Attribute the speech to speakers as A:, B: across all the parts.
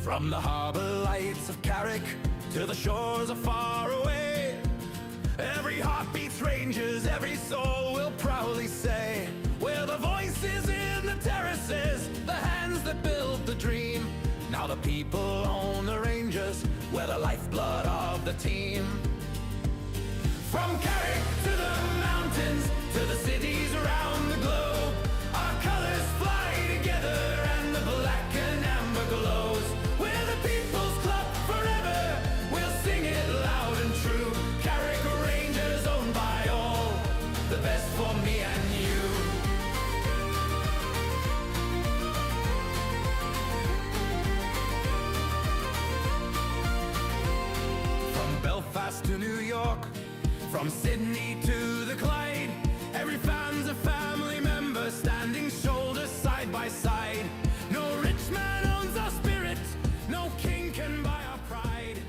A: From the harbour lights of Carrick to the shores of far away, every heart beats Rangers, every soul will proudly say, we're the voices in the terraces, the hands that build the dream. Now the people own the Rangers, we're the lifeblood of the team. From Carrick to the mountains, to the cities around the globe, our colours fly together and the black and amber glows. We're the people's club forever, we'll sing it loud and true. Carrick Rangers owned by all, the best for me and you. From Belfast to New York, from Sydney to the Clyde, every fan's a family member standing shoulders side by side. No rich man owns our spirit, no king can buy our pride.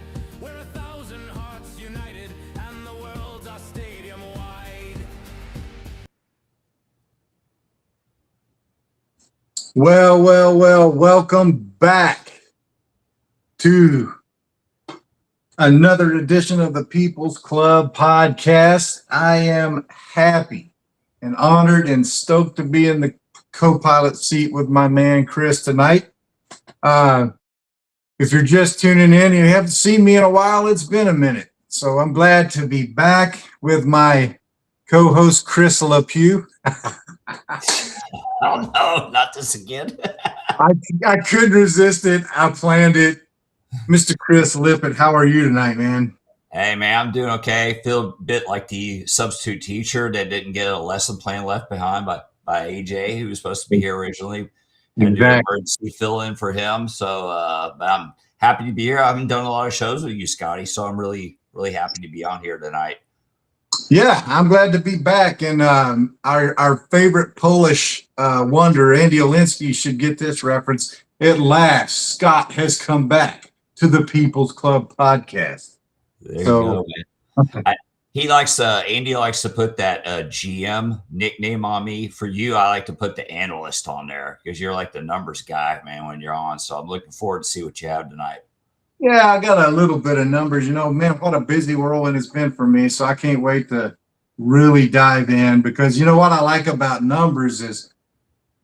A: We're 1,000 hearts united and the world's our stadium wide.
B: Well, welcome back to another edition of the People's Club podcast. I am happy and honored and stoked to be in the co-pilot seat with my man Chris tonight. If you're just tuning in, you haven't seen me in a while, it's been a minute. So I'm glad to be back with my co-host Chris LePew.
C: Oh no, not this again.
B: I couldn't resist it. I planned it. Mr. Chris Lippett, how are you tonight, man?
C: Hey, man, I'm doing okay. Feel a bit like the substitute teacher that didn't get a lesson plan left behind by AJ, who was supposed to be here originally. And do an emergency fill in for him. So, but I'm happy to be here. I haven't done a lot of shows with you, Scotty, so I'm really happy to be on here tonight.
B: Yeah, I'm glad to be back. And our favorite Polish wonder, Andy Olinsky, should get this reference. At last, Scott has come back to the People's Club podcast.
C: There you go, man. Andy likes to put that GM nickname on me. For you, I like to put the analyst on there because you're like the numbers guy, man, when you're on. So I'm looking forward to see what you have tonight.
B: Yeah, I got a little bit of numbers. You know, man, what a busy whirlwind it's been for me. So I can't wait to really dive in because you know what I like about numbers is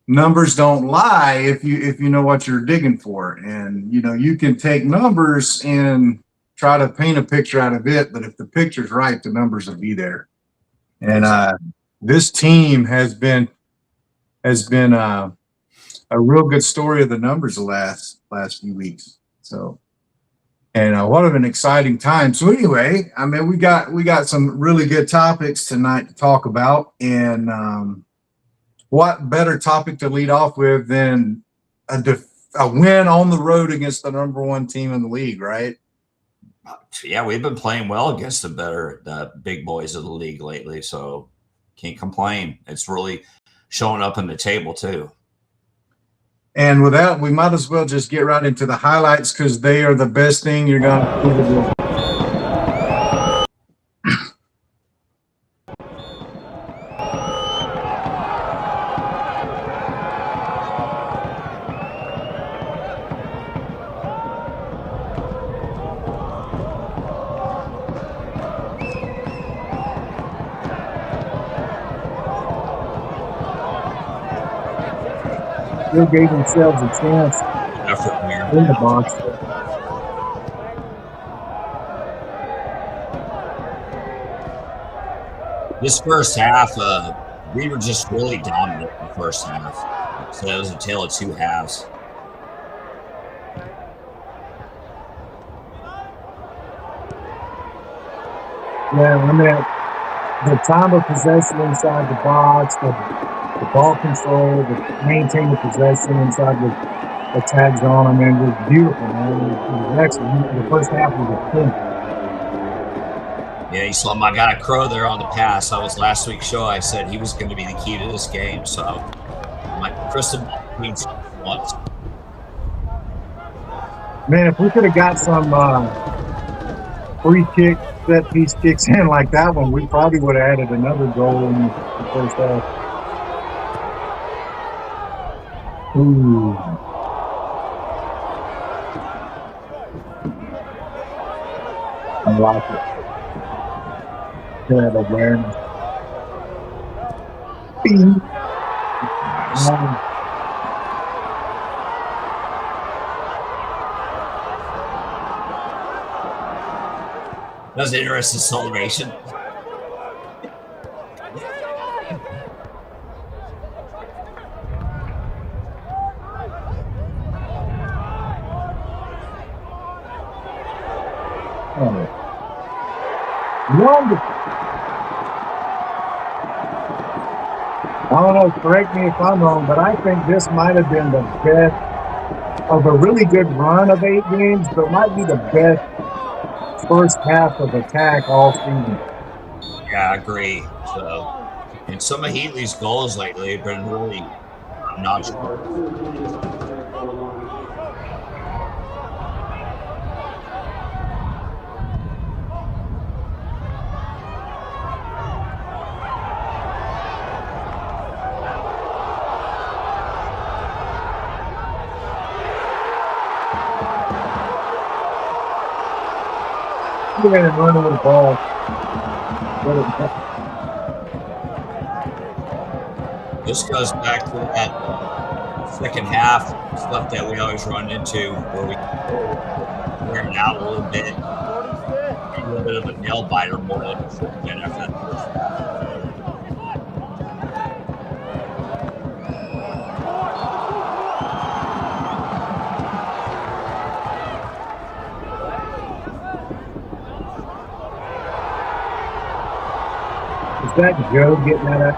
B: numbers don't lie if you know what you're digging for. And, you know, you can take numbers and try to paint a picture out of it. But if the picture's right, the numbers will be there. And this team has been a real good story of the numbers the last few weeks. So, and what an exciting time. So anyway, I mean, we got some really good topics tonight to talk about. And what better topic to lead off with than a win on the road against the number one team in the league, right?
C: Yeah, we've been playing well against the big boys of the league lately, so can't complain. It's really showing up in the table too.
B: And with that, we might as well just get right into the highlights because they are the best thing you're going to do. They gave themselves a chance in the box.
C: This first half, we were just really dominant in the first half. So it was a tale of two halves.
B: Yeah, I mean, the time of possession inside the box, the ball control, the maintain the possession inside the tag zone. I mean, it was beautiful, man. It was excellent. The first half was a thing.
C: Yeah, you saw my guy Crow there on the pass. That was last week's show. I said he was going to be the key to this game. So my crystal ball means once.
B: Man, if we could have got some free kick, set piece kicks in like that one, we probably would have added another goal in the first half. Ooh. like it. Good awareness.
C: That was an interesting celebration.
B: Wonderful. I don't know, correct me if I'm wrong, but I think this might have been the best of a really good run of 8 games, but might be the best first half of attack all season.
C: Yeah, I agree. So, and some of Heatley's goals lately have been really not sure.
B: He ran and running with the ball.
C: This goes back to that second half stuff that we always run into where we wear it out a little bit. A little bit of a nail biter more than after that first half.
B: Is that Joe getting that up?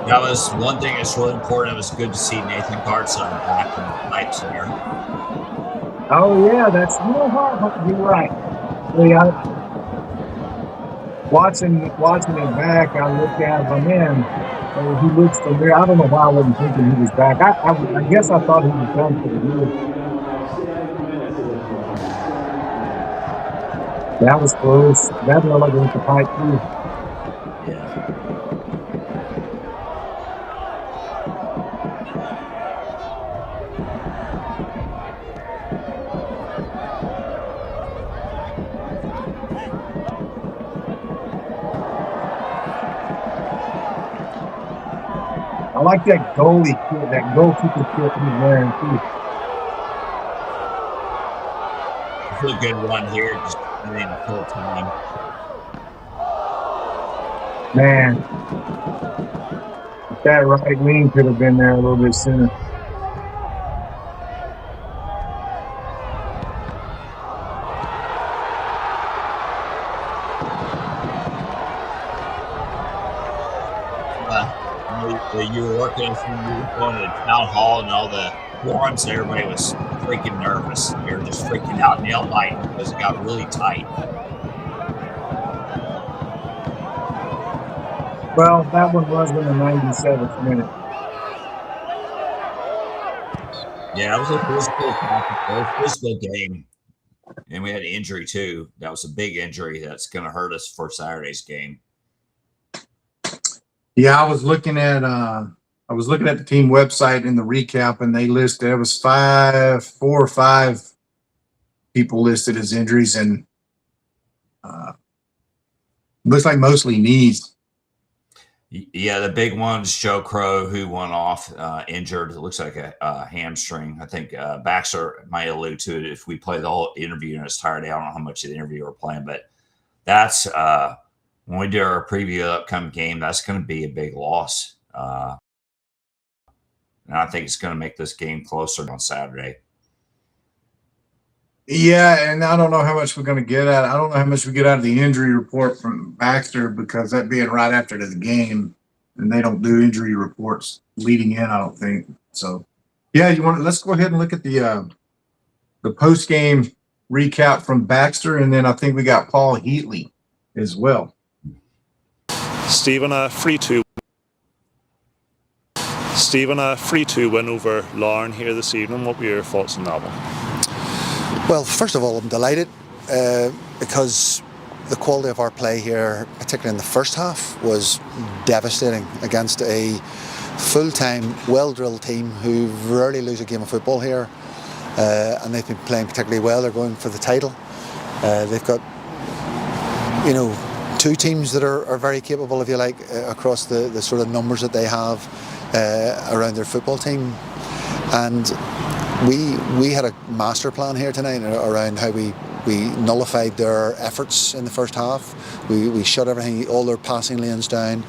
C: That was one thing that's really important. It was good to see Nathan Cartson back in the right center.
B: Oh yeah, that's real hard. You're right. Yeah, watching it back, I looked at him in. He looks familiar. I don't know why I wasn't thinking he was back. I guess I thought he was done for the year. That was close. That looked like it was the pipe too. I like that goalie kit, that goalkeeper kit he's wearing too.
C: It's a good one here, just in the full time.
B: Man, that right wing could have been there a little bit sooner.
C: You were working going to the town hall and all the forums, everybody was freaking nervous. They were just freaking out, nail biting because it got really tight.
B: Well, that one was in the 97th minute.
C: Yeah, it was a physical game. And we had an injury too. That was a big injury that's going to hurt us for Saturday's game.
B: Yeah, I was looking at the team website in the recap, and they listed there was 4 or 5 people listed as injuries, and looks like mostly knees.
C: Yeah, the big one's Joe Crow, who went off injured. It looks like a hamstring. I think Baxter might allude to it if we play the whole interview and it's tired. I don't know how much of the interview we're playing, but that's when we do our preview of the upcoming game, that's going to be a big loss. And I think it's going to make this game closer on Saturday.
B: Yeah, and I don't know how much we're going to get at. I don't know how much we get out of the injury report from Baxter, because that being right after the game, and they don't do injury reports leading in, I don't think. So, yeah, let's go ahead and look at the post game recap from Baxter, and then I think we got Paul Heatley as well.
D: Stephen, a 3-2 win over Larne here this evening. What were your thoughts on that one?
E: Well, first of all, I'm delighted because the quality of our play here, particularly in the first half, was devastating against a full-time, well-drilled team who rarely lose a game of football here, and they've been playing particularly well. They're going for the title. They've got, two teams that are very capable, if you like, across the sort of numbers that they have around their football team. And we had a master plan here tonight around how we nullified their efforts in the first half. We shut everything, all their passing lanes down,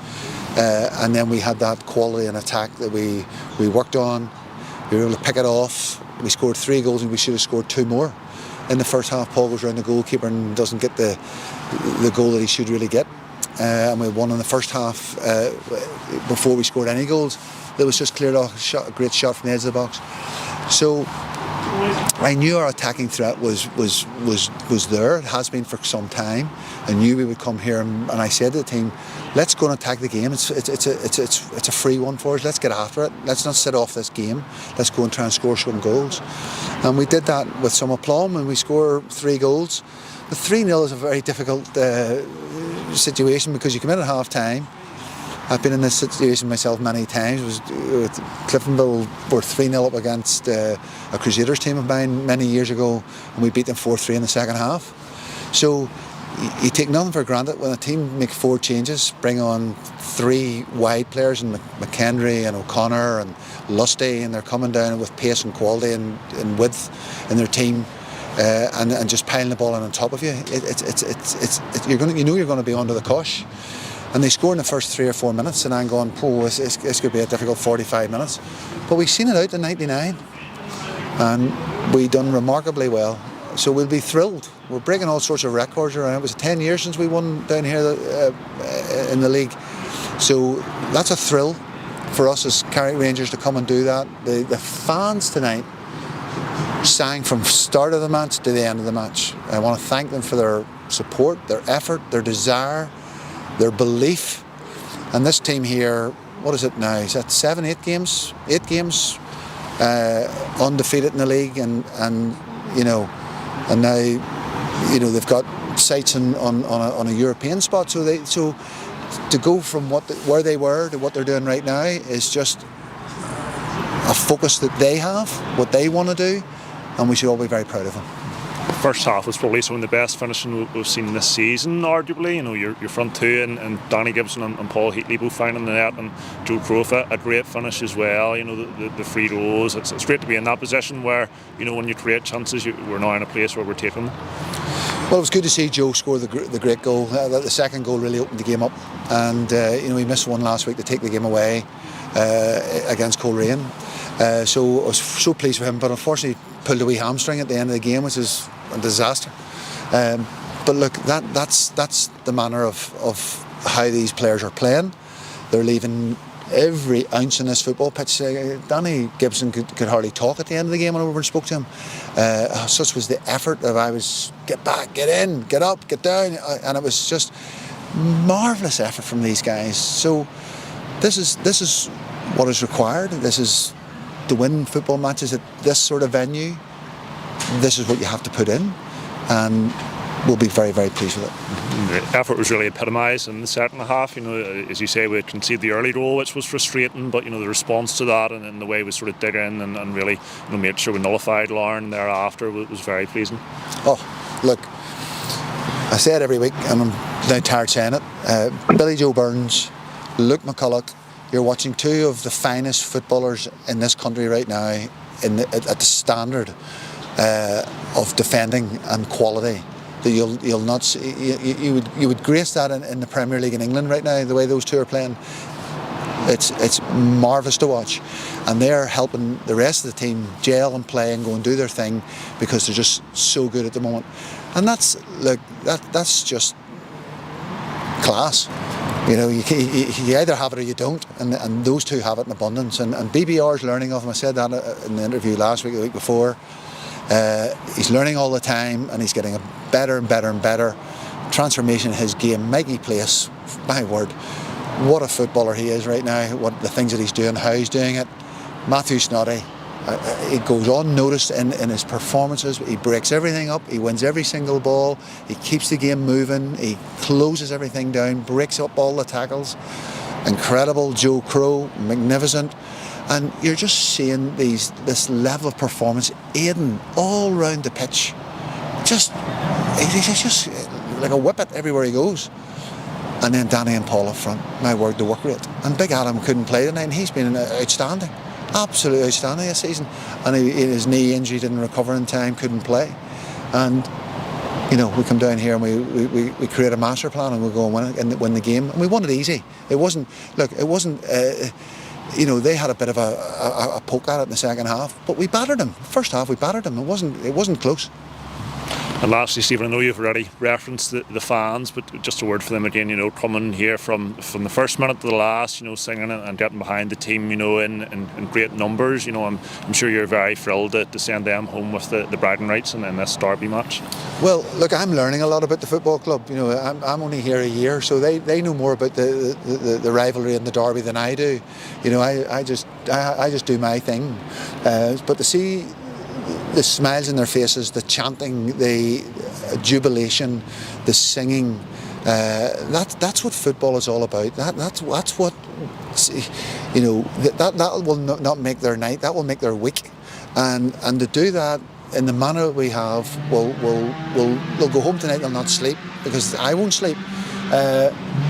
E: and then we had that quality and attack that we worked on. We were able to pick it off. We scored 3 goals and we should have scored 2 more. In the first half, Paul goes around the goalkeeper and doesn't get the goal that he should really get. And we won in the first half before we scored any goals. That was just cleared off, a great shot from the edge of the box. So I knew our attacking threat was there. It has been for some time. I knew we would come here, and I said to the team, "Let's go and attack the game. It's a free one for us. Let's get after it. Let's not sit off this game. Let's go and try and score some goals." And we did that with some aplomb, and we scored 3 goals. The 3-0 is a very difficult situation because you come in at half time. I've been in this situation myself many times. It was with Cliftonville, were 3-0 up against a Crusaders team of mine many years ago, and we beat them 4-3 in the second half. So you take nothing for granted when a team make 4 changes, bring on 3 wide players, and McHenry and O'Connor and Lusty, and they're coming down with pace and quality and width in their team, and just piling the ball in on top of you. You're going to be under the cosh. And they score in the first 3 or 4 minutes, and I'm going, this could be a difficult 45 minutes. But we've seen it out in 99, and we done remarkably well. So we'll be thrilled. We're breaking all sorts of records around. It was 10 years since we won down here in the league. So that's a thrill for us as Carrick Rangers to come and do that. The fans tonight sang from start of the match to the end of the match. I want to thank them for their support, their effort, their desire, their belief. And this team here, what is it now? Is that 8 games? 8 games undefeated in the league, and now they've got sights on a European spot. So to go from where they were to what they're doing right now is just a focus that they have, what they want to do, and we should all be very proud of them.
D: First half was probably some of the best finishing we've seen this season, arguably. Your front 2 and Danny Gibson and Paul Heatley both finding the net, and Joe Crofa a great finish as well. The free throws. It's great to be in that position where when you create chances, we're now in a place where we're taking them.
E: Well, it was good to see Joe score the great goal. The second goal really opened the game up, and he missed one last week to take the game away against Coleraine. So I was so pleased with him, but unfortunately pulled a wee hamstring at the end of the game, which is a disaster. But look, that's the manner of how these players are playing. They're leaving every ounce in this football pitch. Danny Gibson could hardly talk at the end of the game when I over and spoke to him. Such was the effort that I was, get back, get in, get up, get down, and it was just marvellous effort from these guys. So this is what is required. This is to win football matches at this sort of venue. This is what you have to put in, and we'll be very, very pleased with it.
D: The effort was really epitomised in the second half. As you say, we conceded the early goal, which was frustrating, but the response to that and the way we sort of dig in and really made sure we nullified Larne thereafter was very pleasing.
E: Oh, look, I say it every week, and I'm now tired saying it. Billy Joe Burns, Luke McCulloch, you're watching 2 of the finest footballers in this country right now at the standard of defending and quality that you'll not see. You would grace that in the Premier League in England right now, the way those 2 are playing. It's marvellous to watch, and they're helping the rest of the team gel and play and go and do their thing because they're just so good at the moment. And that's just class. You either have it or you don't, and those 2 have it in abundance. And BBR is learning off him. I said that in the interview last week, the week before. He's learning all the time, and he's getting better and better and better. Transformation in his game. Mikey Place, my word, what a footballer he is right now, what the things that he's doing, how he's doing it. Matthew Snoddy, he goes unnoticed in his performances. He breaks everything up, he wins every single ball, he keeps the game moving, he closes everything down, breaks up all the tackles. Incredible. Joe Crow, magnificent. And you're just seeing this level of performance. Aidan all round the pitch, he's just like a whippet everywhere he goes. And then Danny and Paul up front, my word, the work rate. And Big Adam couldn't play tonight, and he's been outstanding, absolutely outstanding this season. And his knee injury didn't recover in time, couldn't play. And you know, we come down here and we create a master plan and we'll go and win it and win the game. And we won it easy. It wasn't. You know, they had a bit of a poke at it in the second half, but we battered them. First half we battered them. It wasn't close.
D: And lastly, Stephen, I know you've already referenced the fans, but just a word for them again, you know, coming here from the first minute to the last, you know, singing and getting behind the team, you know, in great numbers. You know, I'm sure you're very thrilled to send them home with the bragging rights in this derby match.
E: Well, look, I'm learning a lot about the football club. You know, I'm only here a year, so they know more about the rivalry and the derby than I do. You know, I just do my thing, but to see the smiles in their faces, the chanting, the jubilation, the singing, that's what football is all about. That's what, you know, that will not make their night, that will make their week. And to do that in the manner that we have, they'll go home tonight, they'll not sleep, because I won't sleep.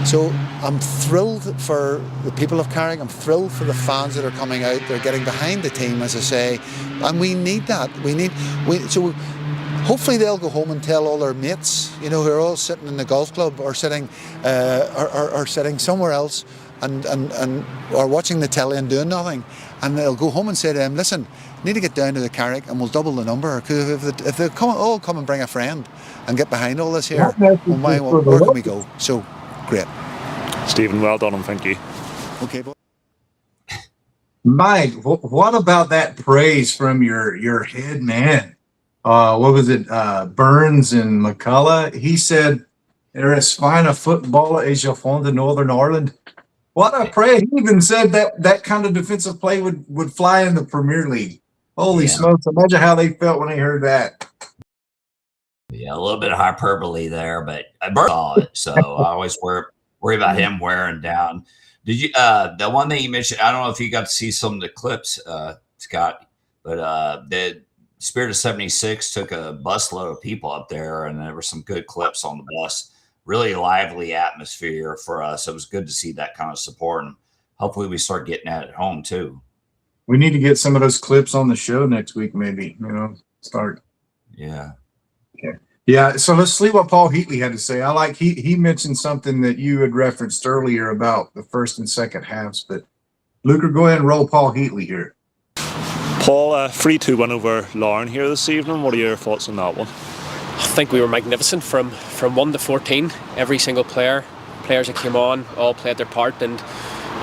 E: So I'm thrilled for the people of Carrick. I'm thrilled for the fans that are coming out. They're getting behind the team, as I say, and we need that. So hopefully they'll go home and tell all their mates, you know, who are all sitting in the golf club or sitting somewhere else and or watching the telly and doing nothing, and they'll go home and say to them, listen, need to get down to the Carrick and we'll double the number. Because if they all come and bring a friend and get behind all this here, where can we go? So great.
D: Stephen, well done and thank you.
E: Okay, boy.
B: Mike, what about that praise from your head man? What was it? Burns and McCullough. He said they're as fine a footballer as you'll find in Northern Ireland. What a praise. He even said that kind of defensive play would fly in the Premier League. Holy smokes. Imagine how they felt when they heard that.
C: Yeah, a little bit of hyperbole there, but Burns saw it, so I always worry about him wearing down. Did you the one thing you mentioned, I don't know if you got to see some of the clips, Scott, but the Spirit of 76 took a busload of people up there, and there were some good clips on the bus. Really lively atmosphere for us. It was good to see that kind of support, and hopefully we start getting that at home too.
B: We need to get some of those clips on the show next week, maybe, you know, start.
C: Yeah.
B: Okay. Yeah, so let's see what Paul Heatley had to say. I like he mentioned something that you had referenced earlier about the first and second halves, but Luker, go ahead and roll Paul Heatley here.
D: Paul, 3-2 win over Larne here this evening. What are your thoughts on that one?
F: I think we were magnificent from 1 to 14. Every single players that came on all played their part, and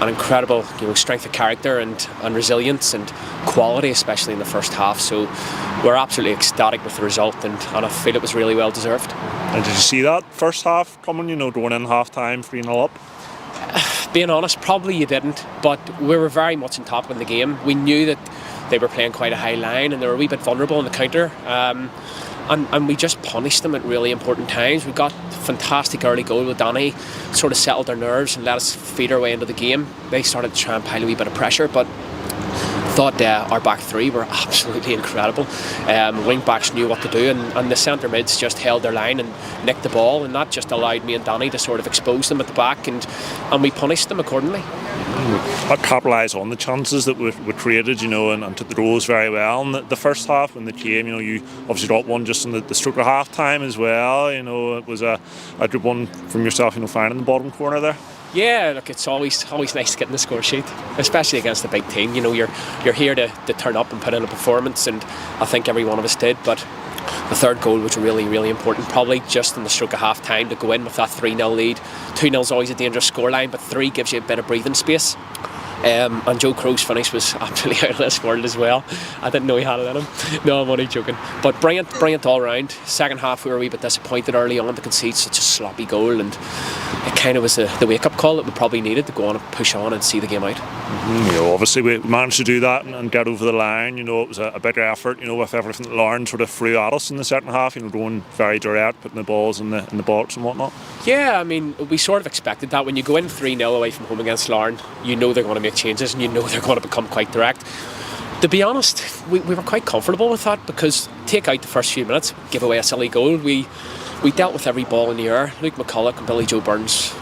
F: an incredible, you know, strength of character and resilience and quality, especially in the first half. So we're absolutely ecstatic with the result, and I feel it was really well deserved.
D: And did you see that first half coming, you know, going in half time 3-0 up?
F: Being honest, probably you didn't, but we were very much on top in the game. We knew that they were playing quite a high line and they were a wee bit vulnerable in the counter. And we just punished them at really important times. We got a fantastic early goal with Danny, sort of settled their nerves and let us feed our way into the game. They started to try and pile a wee bit of pressure, but thought our back three were absolutely incredible. Wing backs knew what to do, and the centre mids just held their line and nicked the ball, and that just allowed me and Danny to sort of expose them at the back, and we punished them accordingly.
D: I capitalise on the chances that were created, you know, and took the roles very well in the first half when they came. You know, you obviously got one just in the stroke of half time as well. You know, it was a good one from yourself, you know, finding the bottom corner there.
F: Yeah, look, it's always nice to get in the score sheet, especially against a big team. You know, you're here to turn up and put in a performance, and I think every one of us did. But the third goal was really, really important, probably just in the stroke of half time to go in with that 3-0 lead. 2-0 is always a dangerous scoreline, but 3 gives you a bit of breathing space. And Joe Crow's finish was absolutely out of this world as well. I didn't know he had it in him. No, I'm only joking. But brilliant all round. Second half we were a wee bit disappointed early on to concede such a sloppy goal, and it kind of was the wake-up call that we probably needed to go on and push on and see the game out.
D: Obviously we managed to do that and get over the line. It was a bigger effort, with everything that Lauren sort of threw at us in the second half, going very direct, putting the balls in the box and whatnot.
F: Yeah, I mean, we sort of expected that. When you go in 3-0 away from home against Lauren, you know they're going to make changes and you know they're going to become quite direct. To be honest, we were quite comfortable with that, because take out the first few minutes, give away a silly goal. We dealt with every ball in the air. Luke McCulloch and Billy Joe Burns,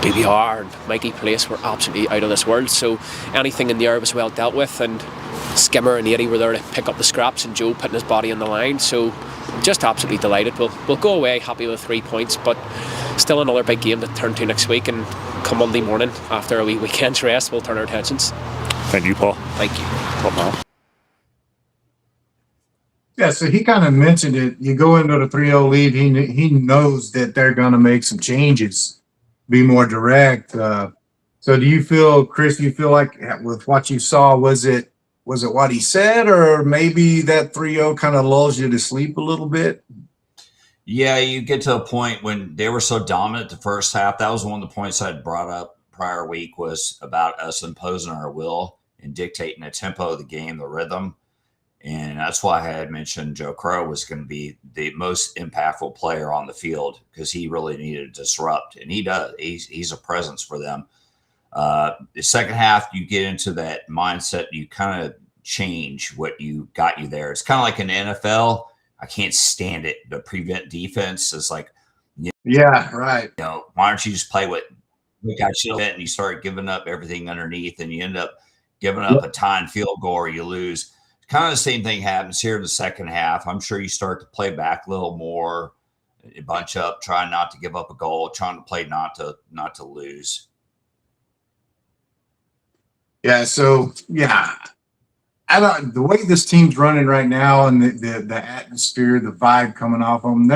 F: BETR and Mikey Place were absolutely out of this world. So anything in the air was well dealt with, and Skimmer and Eddie were there to pick up the scraps, and Joe putting his body on the line. So just absolutely delighted. We'll go away happy with 3 points, but still another big game to turn to next week, and come Monday morning after a weekend's rest, we'll turn our attentions.
D: Thank you, Paul.
F: Thank you.
D: Top man.
B: Yeah, so he kind of mentioned it. You go into the 3-0 lead, he knows that they're going to make some changes, be more direct. So do you feel, Chris, like with what you saw, was it what he said, or maybe that 3-0 kind of lulls you to sleep a little bit?
C: Yeah, you get to a point when they were so dominant the first half. That was one of the points I had brought up prior week, was about us imposing our will and dictating the tempo of the game, the rhythm. And that's why I had mentioned Joe Crow was going to be the most impactful player on the field, because he really needed to disrupt, and he does. He's a presence for them. The second half, you get into that mindset. You kind of change what you got you there. It's kind of like in the NFL. I can't stand it. The prevent defense is like,
B: yeah, right.
C: Why don't you just play what we got you in, and you start giving up everything underneath, and you end up giving up a tying field goal, or you lose. Kind of the same thing happens here in the second half. I'm sure you start to play back a little more, bunch up, trying not to give up a goal, trying to play not to lose.
B: Yeah. So yeah, the way this team's running right now, and the atmosphere, the vibe coming off them,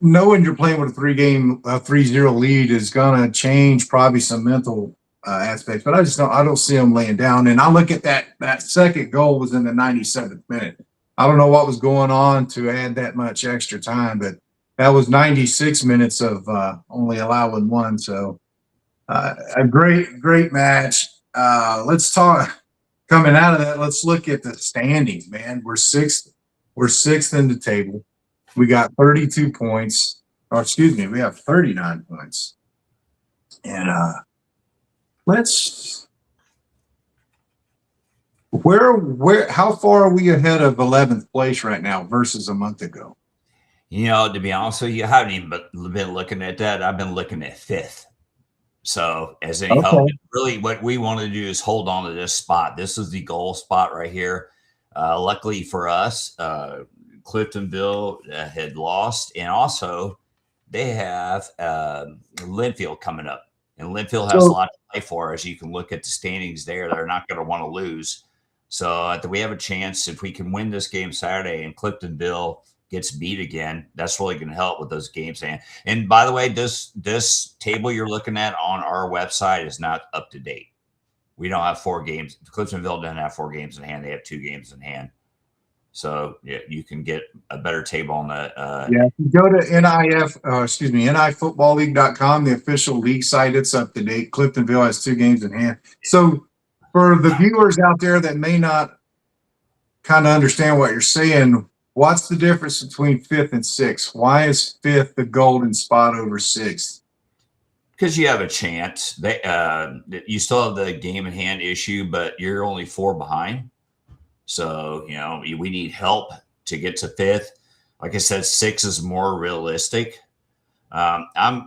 B: knowing you're playing with a 3-0 lead is gonna change probably some mental aspects, but I don't see them laying down. And I look at that second goal was in the 97th minute. I don't know what was going on to add that much extra time, but that was 96 minutes of only allowing one. So a great match. Let's talk coming out of that. Let's look at the standings, man. We're sixth in the table. We got 32 points, or excuse me, we have 39 points. And how far are we ahead of 11th place right now versus a month ago?
C: To be honest with you, I haven't even been looking at that. I've been looking at 5th. So as any help, really what we want to do is hold on to this spot. This is the goal spot right here. Luckily for us, Cliftonville had lost, and also they have Linfield coming up. And Linfield has a lot to play for, as you can look at the standings there. They're not going to want to lose. So we have a chance, if we can win this game Saturday and Cliftonville gets beat again, that's really going to help with those games. And by the way, this table you're looking at on our website is not up to date. We don't have 4 games. Cliftonville doesn't have 4 games in hand. They have 2 games in hand. So yeah, you can get a better table on the
B: if you go to NIFfootballleague.com, the official league site, it's up to date. Cliftonville has 2 games in hand. So for the viewers out there that may not kind of understand what you're saying, what's the difference between 5th and 6th? Why is 5th the golden spot over 6th?
C: Because you have a chance. You still have the game in hand issue, but you're only 4 behind. So, we need help to get to 5th. Like I said, 6 is more realistic. I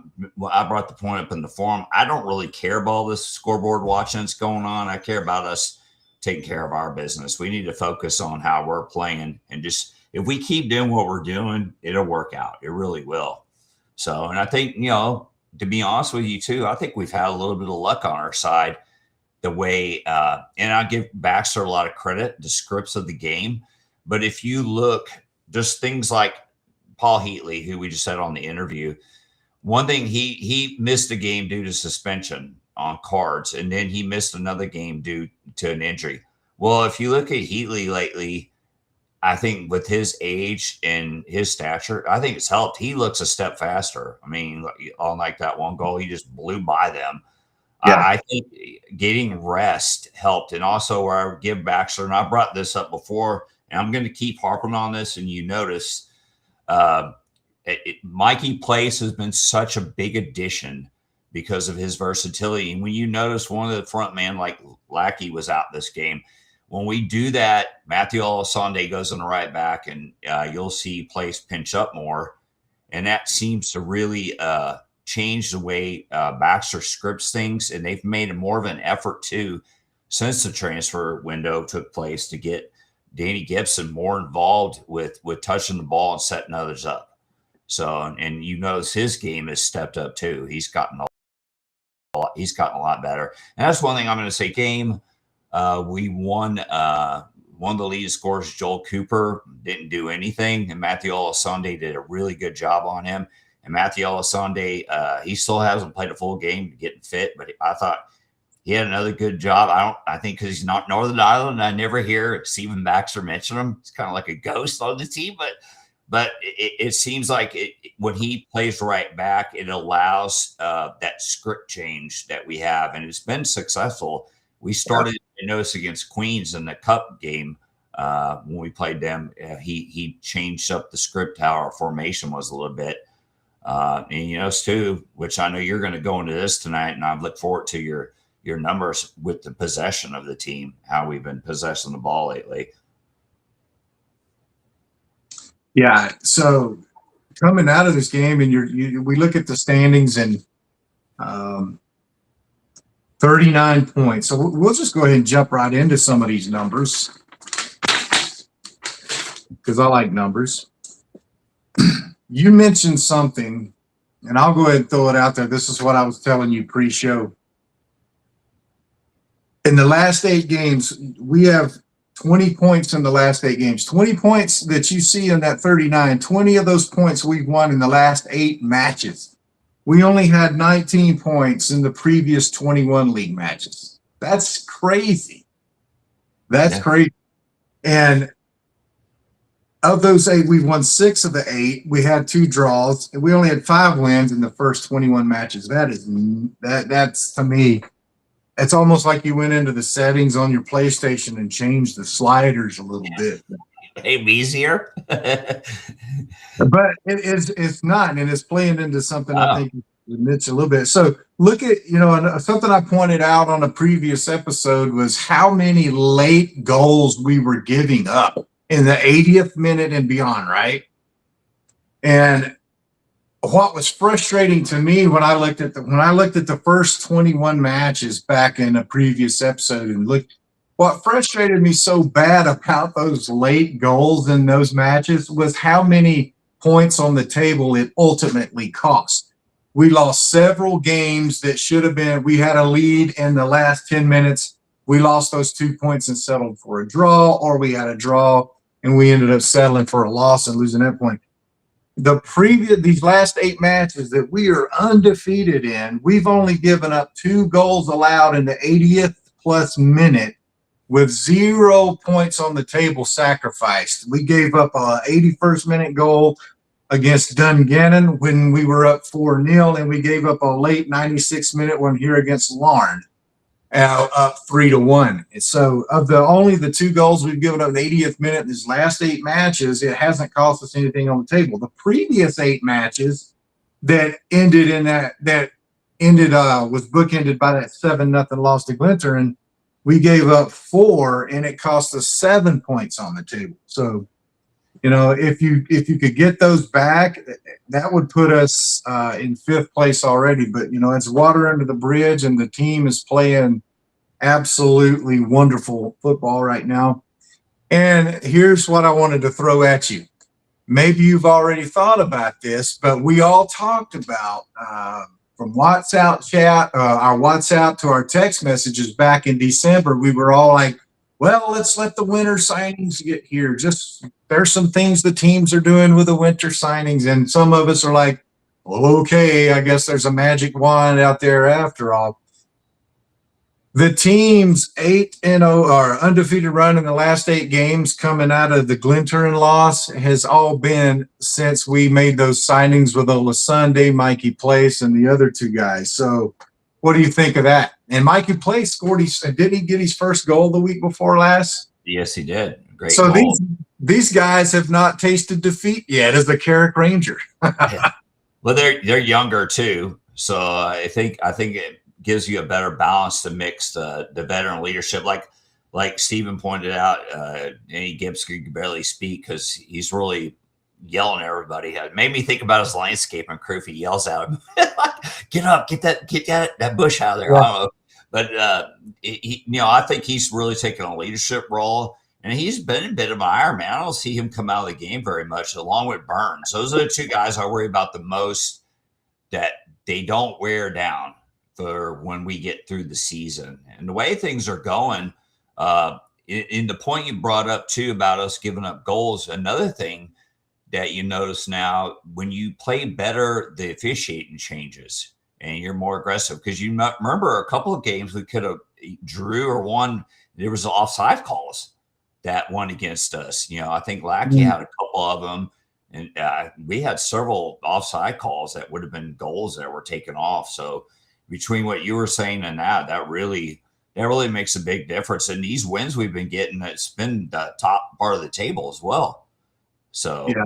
C: brought the point up in the forum. I don't really care about all this scoreboard watching that's going on. I care about us taking care of our business. We need to focus on how we're playing, and just, if we keep doing what we're doing, it'll work out. It really will. So, and I think, to be honest with you too, I think we've had a little bit of luck on our side. The way, and I give Baxter a lot of credit, the scripts of the game. But if you look, just things like Paul Heatley, who we just said on the interview, one thing, he missed the game due to suspension. on cards, and then he missed another game due to an injury. Well, if you look at Heatley lately, I think with his age and his stature, I think it's helped. He looks a step faster. I mean, on like that one goal, he just blew by them. Yeah. I think getting rest helped. And also where I would give Baxter, and I brought this up before, and I'm going to keep harping on this, and you notice Mikey Place has been such a big addition because of his versatility. And when you notice one of the front men like Lackey was out this game, when we do that, Matthew Olasande goes on the right back, and you'll see Place pinch up more. And that seems to really change the way Baxter scripts things. And they've made more of an effort, too, since the transfer window took place, to get Danny Gibson more involved with touching the ball and setting others up. So, and you notice his game has stepped up, too. He's gotten a lot better. And that's one thing I'm going to say. Game. We won one of the lead scorers, Joel Cooper, didn't do anything, and Matthew Olasande did a really good job on him. And Matthew Olasande, he still hasn't played a full game getting fit, but I thought he had another good job. I think because he's not Northern Ireland, I never hear Stephen Baxter mention him. It's kind of like a ghost on the team, but it seems like when he plays right back, it allows that script change that we have, and it's been successful. We started to notice against Queens in the Cup game when we played them. He changed up the script, how our formation was a little bit. And you know, Stu, which I know you're going to go into this tonight, and I look forward to your numbers with the possession of the team, how we've been possessing the ball lately.
B: Yeah. So coming out of this game, and we look at the standings, and 39 points. So we'll just go ahead and jump right into some of these numbers because I like numbers. You mentioned something, and I'll go ahead and throw it out there. This is what I was telling you pre-show. In the last 8 games, we have 20 points in the last 8 games. 20 points that you see in that 39, 20 of those points we've won in the last 8 matches. We only had 19 points in the previous 21 league matches. That's crazy. That's crazy. And of those 8, we've won 6 of the 8. We had 2 draws, and we only had 5 wins in the first 21 matches. That's to me, it's almost like you went into the settings on your PlayStation and changed the sliders a little bit.
C: Maybe easier.
B: But it's not, and it's playing into something I think you mentioned a little bit. So look at, something I pointed out on a previous episode was how many late goals we were giving up in the 80th minute and beyond, right? And what was frustrating to me when I looked at the first 21 matches back in a previous episode and looked, what frustrated me so bad about those late goals in those matches was how many points on the table it ultimately cost. We lost several games that should have been, we had a lead in the last 10 minutes. We lost those 2 points and settled for a draw, or we had a draw and we ended up settling for a loss and losing that point. These last 8 matches that we are undefeated in, we've only given up 2 goals allowed in the 80th plus minute, with 0 points on the table sacrificed. We gave up a 81st minute goal against Dungannon when we were up 4-0, and we gave up a late 96th minute one here against Larne, up 3-1. And so of only the 2 goals we've given up in the 80th minute in these last 8 matches, it hasn't cost us anything on the table. The previous 8 matches that ended was bookended by that 7-0 loss to Glinter, and we gave up 4, and it cost us 7 points on the table. So, if you could get those back, that would put us in 5th place already. But, it's water under the bridge, and the team is playing absolutely wonderful football right now. And here's what I wanted to throw at you. Maybe you've already thought about this, but we all talked about from WhatsApp chat, our WhatsApp to our text messages back in December, we were all like, well, let's let the winter signings get here. There's some things the teams are doing with the winter signings. And some of us are like, well, okay, I guess there's a magic wand out there after all. The team's 8-0 or undefeated run in the last 8 games coming out of the Glentoran loss has all been since we made those signings with Ola Sunday, Mikey Place, and the other 2 guys. So what do you think of that? And Mikey Place scored, didn't he get his first goal the week before last?
C: Yes, he did. Great
B: so
C: goal.
B: These guys have not tasted defeat yet as the Carrick Ranger.
C: Yeah. Well, they're younger too. So I think it gives you a better balance to mix the veteran leadership. Like Stephen pointed out, Danny Gibbs could barely speak because he's really yelling at everybody. It made me think about his landscaping crew if he yells at him. Get up, get that bush out of there.
B: Yeah.
C: I don't know. But I think he's really taken a leadership role, and he's been a bit of an Iron Man. I don't see him come out of the game very much, along with Burns. Those are the 2 guys I worry about the most, that they don't wear down for when we get through the season. And the way things are going, in the point you brought up too about us giving up goals, another thing that you notice now, when you play better, the officiating changes and you're more aggressive. Because you remember a couple of games we could have drew or won. There was offside calls that won against us. I think Lackey had a couple of them, and we had several offside calls that would have been goals that were taken off. So between what you were saying and that really makes a big difference. And these wins we've been getting, it's been the top part of the table as well. So
B: yeah,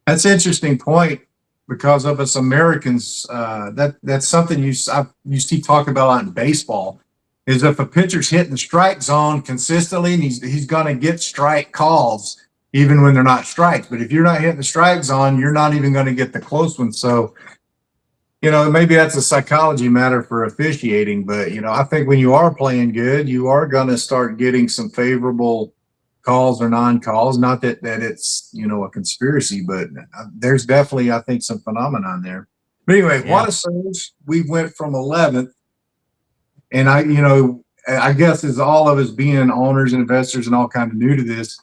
B: that's an interesting point, because of us Americans, that's something you see talk about in baseball, is if a pitcher's hitting the strike zone consistently, and he's going to get strike calls even when they're not strikes. But if you're not hitting the strike zone, you're not even going to get the close one. So, maybe that's a psychology matter for officiating. But, I think when you are playing good, you are going to start getting some favorable calls or non-calls. Not that it's, a conspiracy, but there's definitely, I think, some phenomenon there. But anyway,
C: Yeah.
B: Waterstones, we went from 11th. And I guess as all of us being owners and investors and all kind of new to this,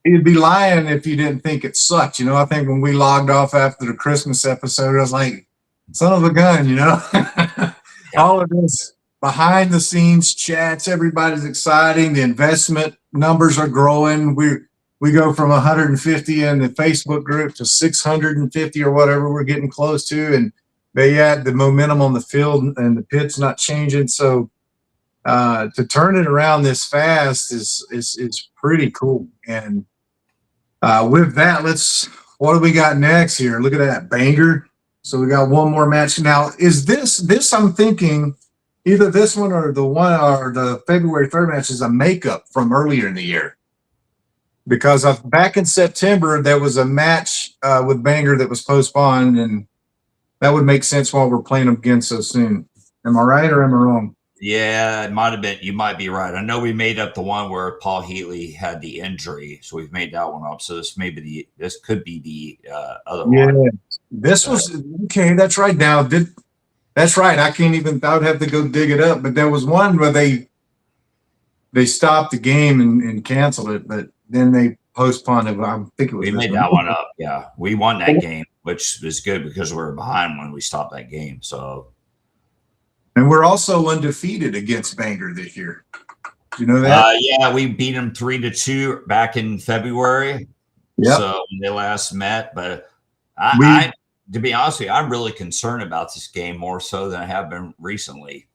B: you'd be lying if you didn't think it sucked. I think when we logged off after the Christmas episode, I was like, son of a gun, all of this behind the scenes chats, everybody's exciting. The investment numbers are growing. We go from 150 in the Facebook group to 650 or whatever we're getting close to. And the momentum on the field and the pit's not changing. So to turn it around this fast is pretty cool. And with that, what do we got next here? Look at that, Bangor. So we got one more match. Now, is this I'm thinking either this one or the February 3rd match is a makeup from earlier in the year. Because back in September, there was a match with Bangor that was postponed, and that would make sense while we're playing them again so soon. Am I right or am I wrong?
C: Yeah, it might have been. You might be right. I know we made up the one where Paul Heatley had the injury, so we've made that one up. So this could be the other one.
B: Yeah, this was okay. That's right. Now, that's right. I would have to go dig it up. But there was one where they stopped the game and canceled it, but then they postponed it. I think it was.
C: We made that one up. Yeah, we won that game, which is good because we were behind when we stopped that game. So.
B: And we're also undefeated against Bangor this year. Do you know that?
C: Yeah, we beat them 3-2 back in February.
B: Yep.
C: So when they last met, but I to be honest with you, I'm really concerned about this game more so than I have been recently.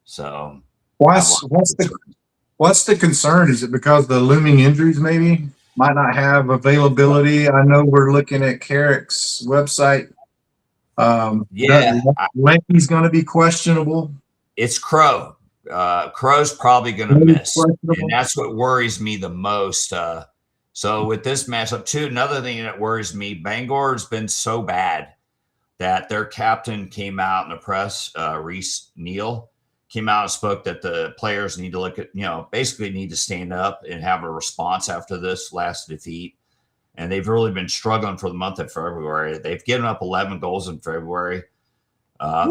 C: So
B: what's the concern? Is it because the looming injuries maybe might not have availability? I know we're looking at Carrick's website. Lanky's going to be questionable.
C: It's Crow. Crow's probably going to miss, and that's what worries me the most. So with this matchup too, another thing that worries me, Bangor's been so bad that their captain came out in the press, Reese Neal, came out and spoke that the players need to look at, basically need to stand up and have a response after this last defeat. And they've really been struggling for the month of February. They've given up 11 goals in February.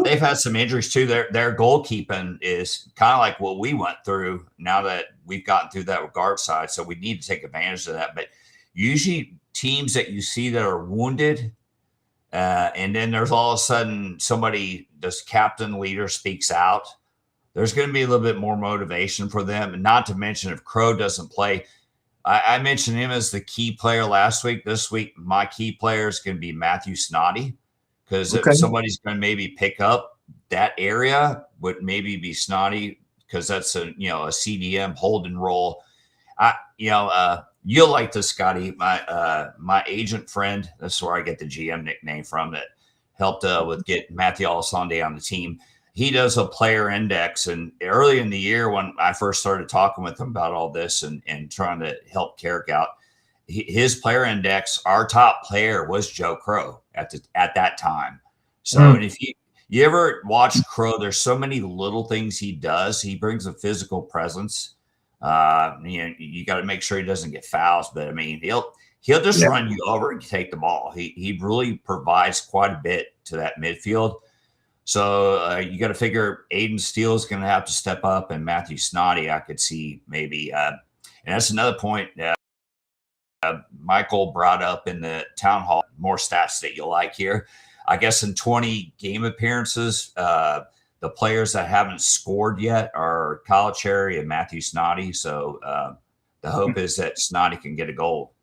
C: They've had some injuries too. Their goalkeeping is kind of like what we went through now that we've gotten through that with guard side. So we need to take advantage of that. But usually teams that you see that are wounded, and then there's all of a sudden somebody, this captain leader speaks out. there's going to be a little bit more motivation for them. And not to mention, if Crow doesn't play, I mentioned him as the key player last week. This week, my key player is going to be Matthew Snoddy, because if somebody's going to maybe pick up that area, would maybe be Snoddy, because that's a CDM holding role. You'll like this, Scotty. My agent friend, that's where I get the GM nickname from, that helped with get Matthew Alessandri on the team. He does a player index, and early in the year when I first started talking with him about all this and trying to help Carrick out, his player index, our top player was Joe Crow at that time. So and if you ever watch Crow, there's so many little things he does. He brings a physical presence. You got to make sure he doesn't get fouls, but I mean, he'll just run you over and take the ball. He really provides quite a bit to that midfield. So you got to figure Aiden Steele is going to have to step up, and Matthew Snoddy, I could see maybe. And that's another point Michael brought up in the town hall. More stats that you'll like here. I guess in 20 game appearances, the players that haven't scored yet are Kyle Cherry and Matthew Snoddy. So the hope is that Snoddy can get a goal.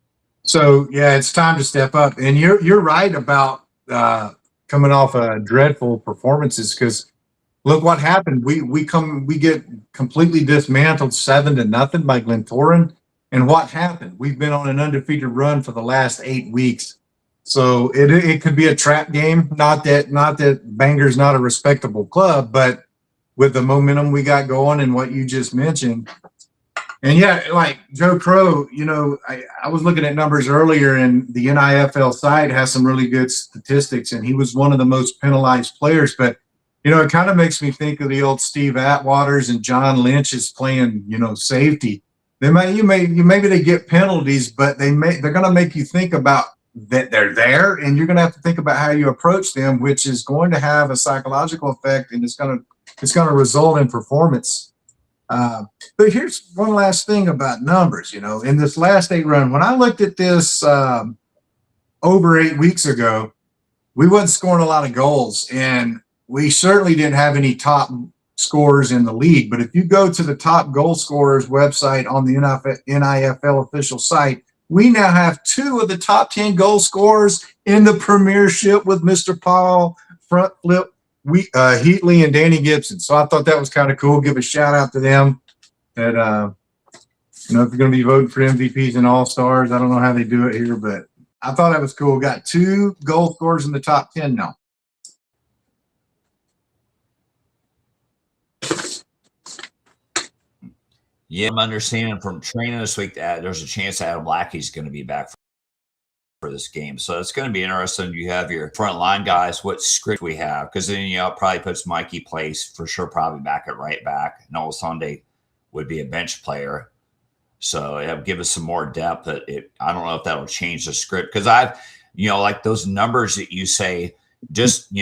B: So yeah, it's time to step up. And you're right about coming off dreadful performances, because look what happened. We get completely dismantled 7-0 by Glentoran. And what happened? We've been on an undefeated run for the last 8 weeks. So it could be a trap game. Not that Bangor's not a respectable club, but with the momentum we got going and what you just mentioned. And yeah, like Joe Crow, I was looking at numbers earlier, and the NIFL side has some really good statistics, and he was one of the most penalized players. But it kind of makes me think of the old Steve Atwaters and John Lynch is playing, safety. Maybe they get penalties, but they're going to make you think about that they're there, and you're going to have to think about how you approach them, which is going to have a psychological effect, and it's going to result in performance. But here's one last thing about numbers. In this last 8 run, when I looked at this over 8 weeks ago, we wasn't scoring a lot of goals, and we certainly didn't have any top scorers in the league. But if you go to the top goal scorers website on the NIFL official site, we now have 2 of the top 10 goal scorers in the Premiership with Mr. Paul Front Flip Heatley and Danny Gibson. So I thought that was kind of cool. Give a shout out to them. That if you're going to be voting for MVPs and All-Stars, I don't know how they do it here, but I thought that was cool. Got 2 goal scorers in the top 10 now.
C: Yeah, I'm understanding from training this week that there's a chance Adam Lackey's going to be back for this game. So it's going to be interesting. You have your front line guys, what script we have, because then probably puts Mikey Place for sure, probably back at right back. Noah Sunday would be a bench player. So it would give us some more depth. But I don't know if that'll change the script, because like those numbers that you say, just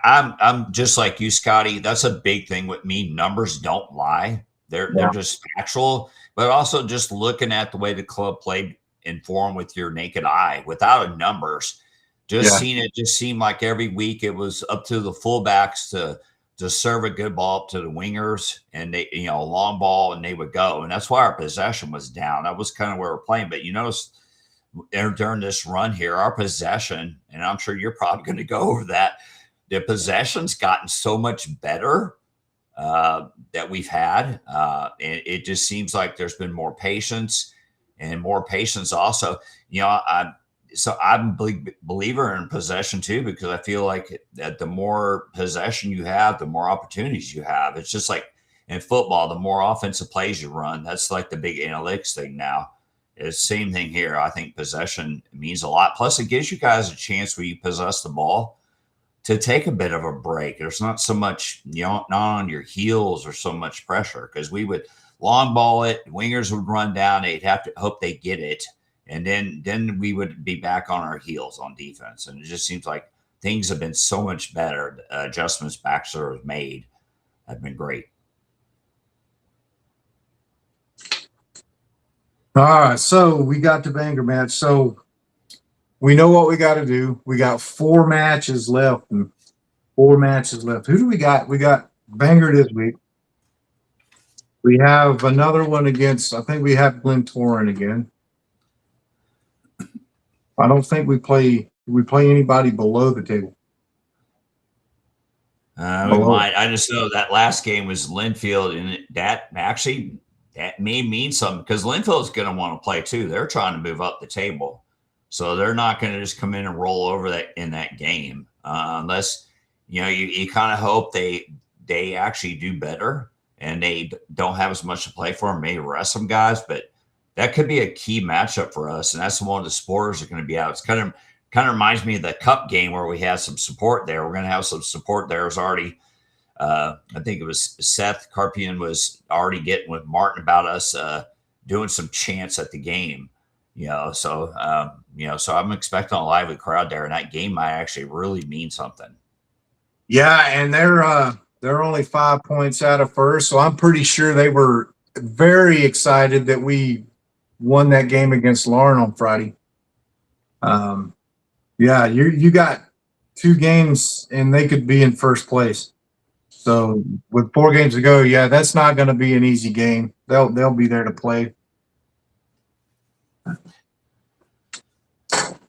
C: I'm just like you, Scotty. That's a big thing with me. Numbers don't lie. They're just factual, but also just looking at the way the club played in form with your naked eye, without numbers, seeing it just seemed like every week it was up to the fullbacks to serve a good ball to the wingers, and they, a long ball, and they would go. And that's why our possession was down. That was kind of where we're playing. But you notice during this run here, our possession, and I'm sure you're probably going to go over that, the possession's gotten so much better that we've had. And it just seems like there's been more patience, and more patience also. I'm a big believer in possession too, because I feel like that the more possession you have, the more opportunities you have. It's just like in football, the more offensive plays you run, that's like the big analytics thing now. It's the same thing here. I think possession means a lot. Plus, it gives you guys a chance where you possess the ball to take a bit of a break. There's not so much, not on your heels or so much pressure, because we would long ball it, wingers would run down, they'd have to hope they get it, and then we would be back on our heels on defense. And it just seems like things have been so much better. Adjustments Baxter has made have been great.
B: All right, so we got the Bangor match. So we know what we got to do. We got 4 matches left. Who do we got? We got Bangor this week. We have another one against, I think we have Glentoran again. I don't think we play anybody below the table.
C: We might. I just know that last game was Linfield, and that may mean something because Linfield's going to want to play too. They're trying to move up the table, so they're not going to just come in and roll over that in that game unless you kind of hope they actually do better and they don't have as much to play for and may rest some guys, but that could be a key matchup for us, and that's one of the sporters are going to be out. It's kind of reminds me of the cup game where we had some support there. We're going to have some support there. It was already, I think it was Seth Carpian was already getting with Martin about us doing some chants at the game, so I'm expecting a lively crowd there, and that game might actually really mean something.
B: Yeah, and they're only 5 points out of first, so I'm pretty sure they were very excited that we won that game against Lauren on Friday. Yeah, you got 2 games and they could be in first place. So with 4 games to go, yeah, that's not going to be an easy game. They'll be there to play.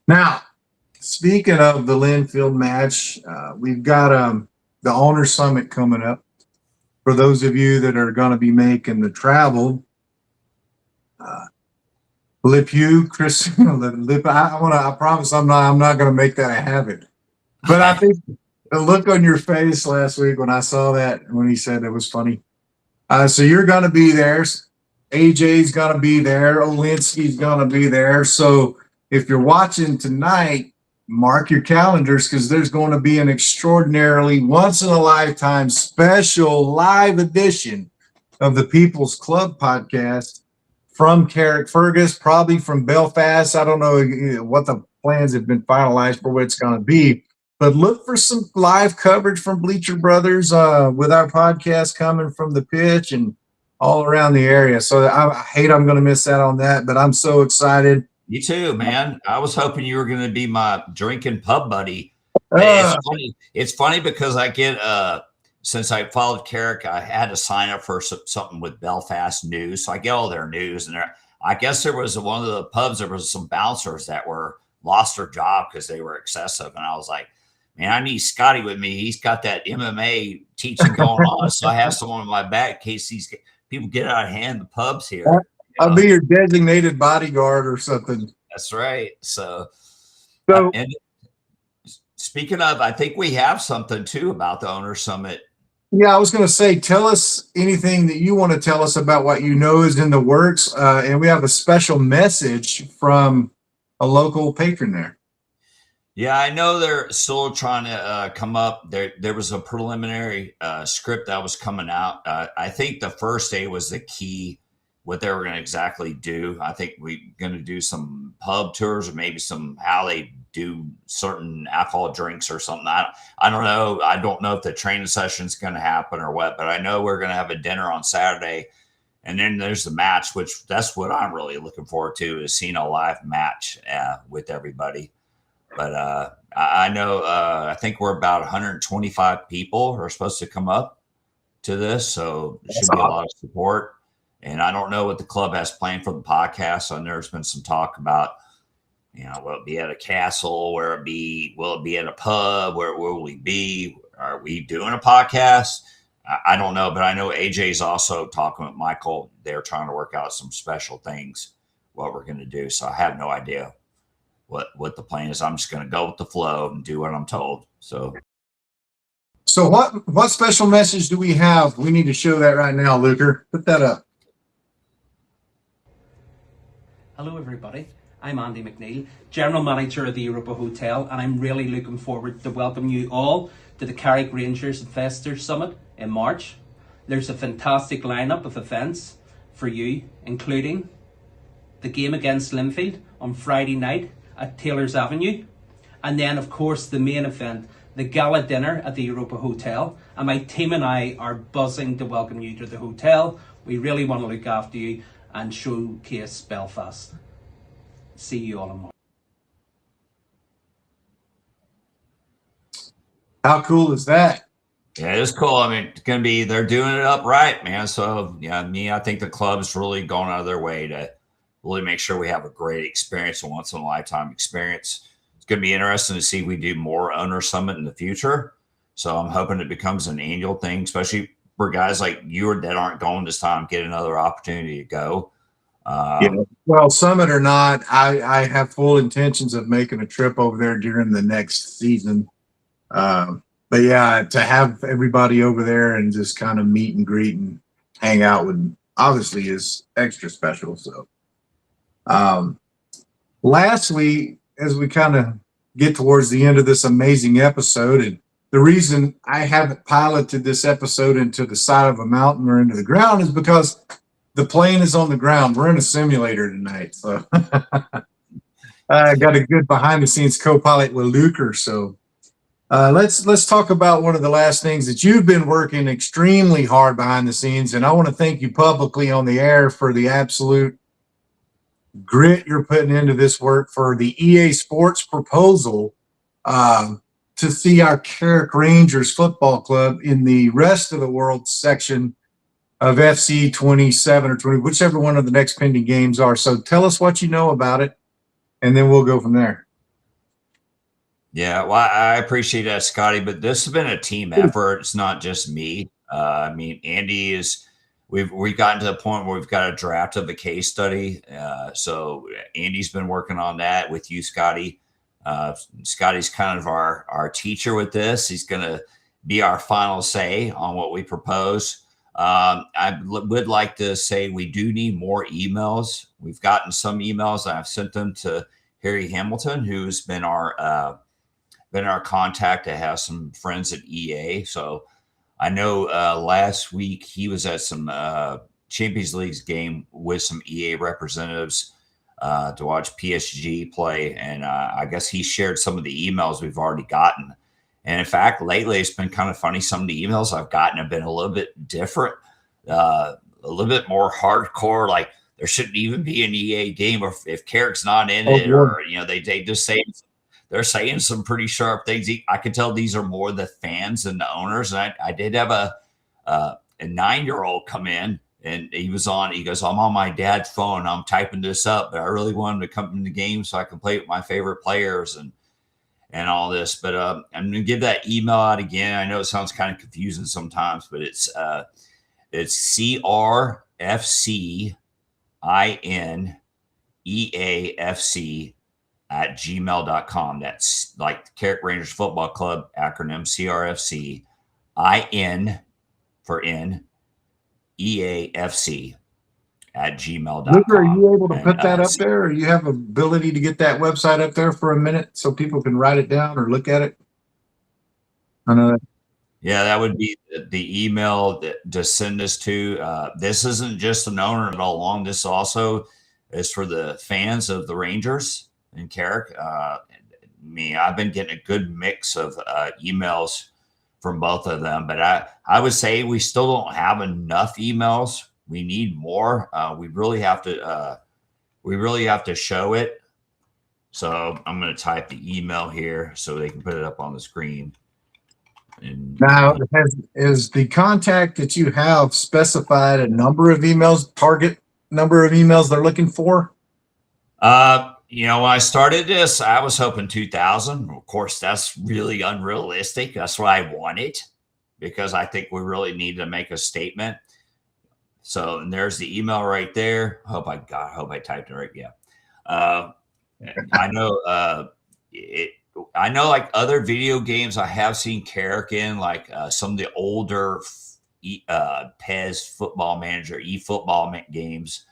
B: Now, speaking of the Linfield match, we've got the Owner Summit coming up. For those of you that are going to be making the travel, Chris, I promise I'm not going to make that a habit. But I think the look on your face last week when I saw that, when he said it was funny. So you're going to be there. AJ's going to be there. Olinsky's going to be there. So if you're watching tonight, mark your calendars because there's going to be an extraordinarily once-in-a-lifetime special live edition of the People's Club podcast from Carrickfergus, probably from Belfast. I don't know what the plans have been finalized for what it's going to be, but look for some live coverage from Bleacher Brothers with our podcast coming from the pitch and all around the area. So I hate I'm going to miss out on that, but I'm so excited.
C: Me too, man. I was hoping you were going to be my drinking pub buddy. It's funny because I get since I followed Carrick, I had to sign up for something with Belfast News. So I get all their news. And I guess there was one of the pubs, there was some bouncers that lost their job because they were excessive. And I was like, man, I need Scotty with me. He's got that MMA teaching going on. So I have someone on my back in case these people get out of hand in the pubs here.
B: I'll be your designated bodyguard or something.
C: That's right. So and speaking of, I think we have something too about the Owner Summit.
B: Yeah, I was going to say, tell us anything that you want to tell us about what you know is in the works. And we have a special message from a local patron there.
C: Yeah, I know they're still trying to come up. There was a preliminary script that was coming out. I think the first day was the key, what they were going to exactly do. I think we're going to do some pub tours or maybe some how they do certain alcohol drinks or something. I don't know. I don't know if the training session is going to happen or what, but I know we're going to have a dinner on Saturday. And then there's the match, which that's what I'm really looking forward to, is seeing a live match with everybody. But I know I think we're about 125 people are supposed to come up to this. So there should be a lot of support. And I don't know what the club has planned for the podcast. So there's been some talk about, will it be at a castle? Will it be at a pub? Where will we be? Are we doing a podcast? I don't know, but I know AJ's also talking with Michael. They're trying to work out some special things, what we're going to do. So I have no idea what the plan is. I'm just going to go with the flow and do what I'm told. So
B: what special message do we have? We need to show that right now, Luker. Put that up.
G: Hello, everybody. I'm Andy McNeil, General Manager of the Europa Hotel, and I'm really looking forward to welcome you all to the Carrick Rangers F.C Summit in March. There's a fantastic lineup of events for you, including the game against Linfield on Friday night at Taylor's Avenue, and then, of course, the main event, the gala dinner at the Europa Hotel. And my team and I are buzzing to welcome you to the hotel. We really want to look after you and showcase Belfast. See you all in March.
B: How cool is that?
C: Yeah, it's cool. I mean, it's going to be, they're doing it upright, man. So, yeah, I think the club's really going out of their way to really make sure we have a great experience, a once in a lifetime experience. It's going to be interesting to see if we do more owner summit in the future. So I'm hoping it becomes an annual thing, especially for guys like you that aren't going this time, get another opportunity to go.
B: Yeah. Well, summit or not, I have full intentions of making a trip over there during the next season. But yeah, to have everybody over there and just kind of meet and greet and hang out with obviously is extra special. So, lastly, as we kind of get towards the end of this amazing episode, and the reason I haven't piloted this episode into the side of a mountain or into the ground is because the plane is on the ground. We're in a simulator tonight. So I got a good behind the scenes co-pilot with Luker. So let's talk about one of the last things that you've been working extremely hard behind the scenes. And I want to thank you publicly on the air for the absolute grit you're putting into this work for the EA Sports proposal to see our Carrick Rangers Football Club in the rest of the world section of FC 27 or 20, whichever one of the next pending games are. So tell us what you know about it, and then we'll go from there.
C: Yeah, well, I appreciate that, Scotty, but this has been a team effort. It's not just me. I mean, Andy is, we've gotten to the point where we've got a draft of a case study. So Andy's been working on that with you, Scotty. Scotty's kind of our teacher with this. He's going to be our final say on what we propose. I would like to say we do need more emails. We've gotten some emails. I've sent them to Harry Hamilton, who's been our contact that has some friends at EA. So I know last week he was at some Champions League game with some EA representatives to watch PSG play. And I guess he shared some of the emails we've already gotten. And in fact, lately it's been kind of funny. Some of the emails I've gotten have been a little bit different, a little bit more hardcore. Like there shouldn't even be an EA game, or if Carrick's not in it, or they just say they're saying some pretty sharp things. I can tell these are more the fans than the owners. And I did have a 9-year-old come in, and he goes, I'm on my dad's phone. I'm typing this up, but I really wanted to come in the game so I can play with my favorite players and all this. But I'm going to give that email out again. I know it sounds kind of confusing sometimes, but it's CRFCINEAFC@gmail.com. That's like Carrick Rangers Football Club acronym, CRFC IN for N EAFC@gmail.com.
B: Luker, are you able to put that up there, or you have ability to get that website up there for a minute so people can write it down or look at it? I know that.
C: Yeah, that would be the email to send this to. This isn't just an owner at all along. This also is for the fans of the Rangers in Carrick. I've been getting a good mix of emails from both of them, but I would say we still don't have enough emails. We need more. We really have to show it. So I'm going to type the email here so they can put it up on the screen. And
B: now, is the contact that you have specified a number of emails, target number of emails they're looking for?
C: When I started this, I was hoping 2,000. Of course, that's really unrealistic. That's what I wanted, because I think we really need to make a statement. So, and there's the email right there. Hope I typed it right. Yeah. I know like other video games I have seen Carrick in, like some of the older PES Football Manager, eFootball games.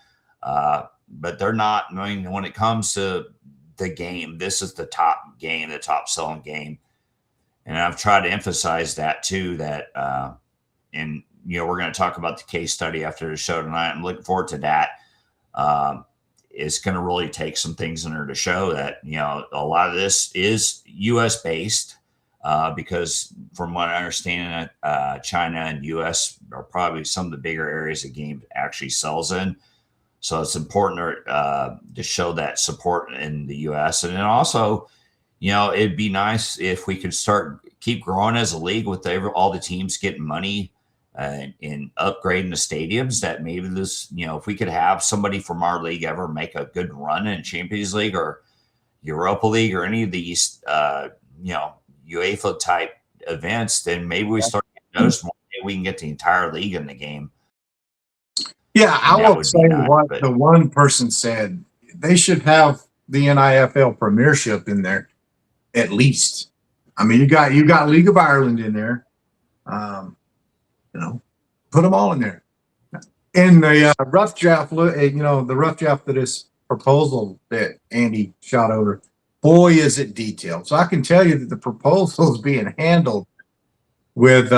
C: But they're not, when it comes to the game, this is the top game, the top selling game. And I've tried to emphasize that too, that, we're going to talk about the case study after the show tonight. I'm looking forward to that. It's going to really take some things in there to show that, a lot of this is US based, because from what I understand, China and US are probably some of the bigger areas the game actually sells in. So it's important to show that support in the U.S. And then also, it'd be nice if we could start keep growing as a league with all the teams getting money in upgrading the stadiums, that maybe this, if we could have somebody from our league ever make a good run in Champions League or Europa League or any of these, UEFA type events, then maybe we start getting noticed more. Maybe we can get the entire league in the game.
B: Yeah, I won't say what the one person said. They should have the NIFL Premiership in there, at least. I mean, you got League of Ireland in there. Put them all in there. In the rough draft, the rough draft of this proposal that Andy shot over, boy, is it detailed. So I can tell you that the proposal is being handled with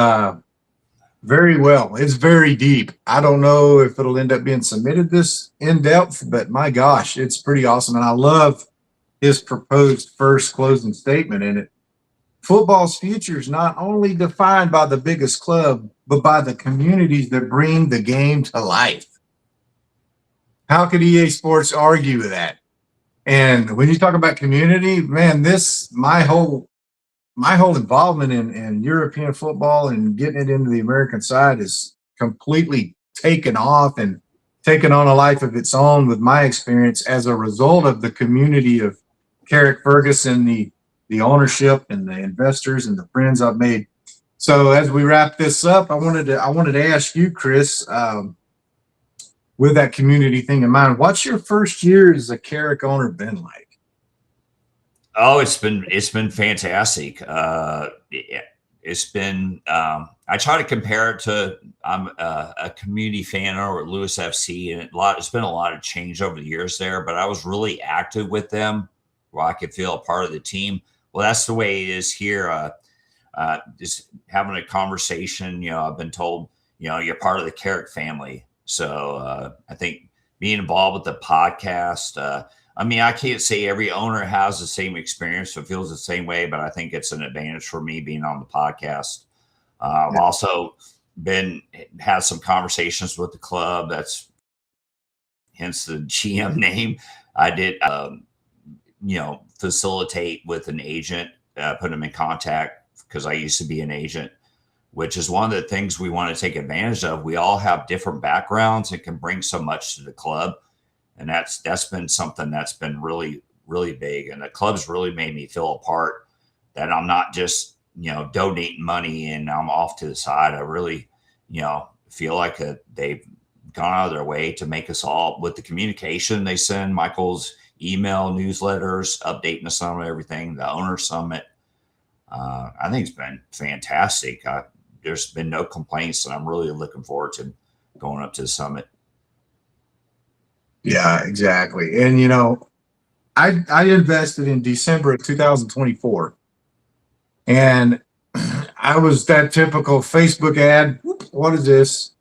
B: very well. It's very deep. I don't know if it'll end up being submitted this in depth, but my gosh, it's pretty awesome. And I love his proposed first closing statement in it. Football's future is not only defined by the biggest club, but by the communities that bring the game to life. How could EA Sports argue with that? And when you talk about community, man, my whole involvement in European football and getting it into the American side is completely taken off and taken on a life of its own with my experience as a result of the community of Carrickfergus and the ownership and the investors and the friends I've made. So as we wrap this up, I wanted to ask you, Chris, with that community thing in mind, what's your first year as a Carrick owner been like?
C: Oh, it's been fantastic. It's been I try to compare it to I'm a community fan over at Lewis FC, and it's been a lot of change over the years there. But I was really active with them, where I could feel a part of the team. Well, that's the way it is here. Just having a conversation, I've been told, you're part of the Carrick family. So I think being involved with the podcast, I can't say every owner has the same experience or feels the same way, but I think it's an advantage for me being on the podcast. I've also had some conversations with the club. That's hence the GM name. I did, facilitate with an agent, put them in contact because I used to be an agent, which is one of the things we want to take advantage of. We all have different backgrounds and can bring so much to the club. And that's been something that's been really, really big. And the club's really made me feel a part, that I'm not just, donating money and I'm off to the side. I really, feel like they've gone out of their way to make us all, with the communication they send, Michael's email, newsletters, updating us on everything, the owner summit. I think it's been fantastic. There's been no complaints, and I'm really looking forward to going up to the summit.
B: Yeah, exactly. And, I invested in December of 2024, and I was that typical Facebook ad. What is this?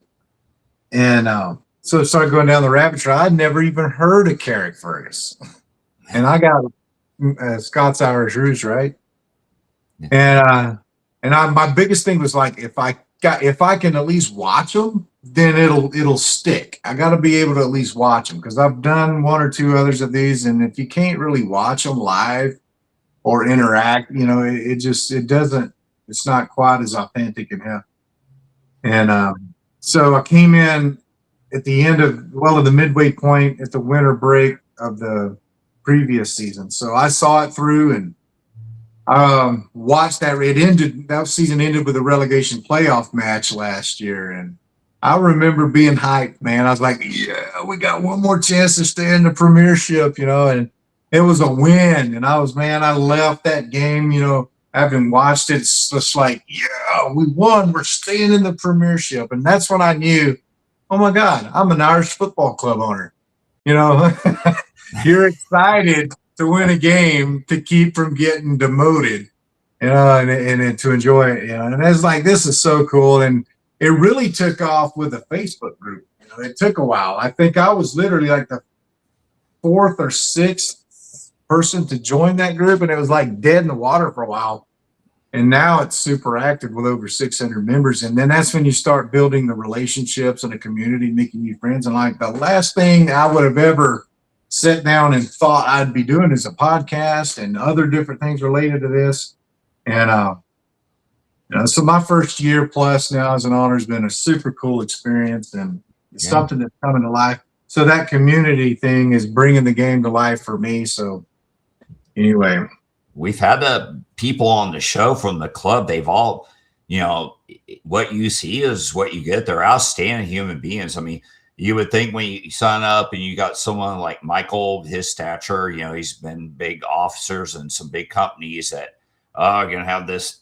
B: And so I started going down the rabbit trail. I'd never even heard of Carrickfergus. And I got Scott's Irish Roots, right? And my biggest thing was like, if I can at least watch them, then it'll stick. I got to be able to at least watch them, because I've done one or two others of these, and if you can't really watch them live or interact, it's not quite as authentic and how. And so I came in at the end of the midway point at the winter break of the previous season. So I saw it through and watched that. That season ended with a relegation playoff match last year, and I remember being hyped, man. I was like, yeah, we got one more chance to stay in the Premiership, and it was a win. And I left that game, having watched it. It's just like, yeah, we won. We're staying in the Premiership. And that's when I knew, oh my God, I'm an Irish Football Club owner. You're excited to win a game to keep from getting demoted, and to enjoy it, And it's like, this is so cool. And it really took off with a Facebook group. It took a while. I think I was literally like the fourth or sixth person to join that group, and it was like dead in the water for a while. And now it's super active with over 600 members. And then that's when you start building the relationships and a community, making new friends. And like the last thing I would have ever sat down and thought I'd be doing is a podcast and other different things related to this. And So my first year plus now as an owner has been a super cool experience, and it's something that's coming to life. So that community thing is bringing the game to life for me. So anyway,
C: we've had the people on the show from the club. They've all, what you see is what you get. They're outstanding human beings. I mean, you would think when you sign up and you got someone like Michael, his stature, he's been big officers and some big companies that are going to have this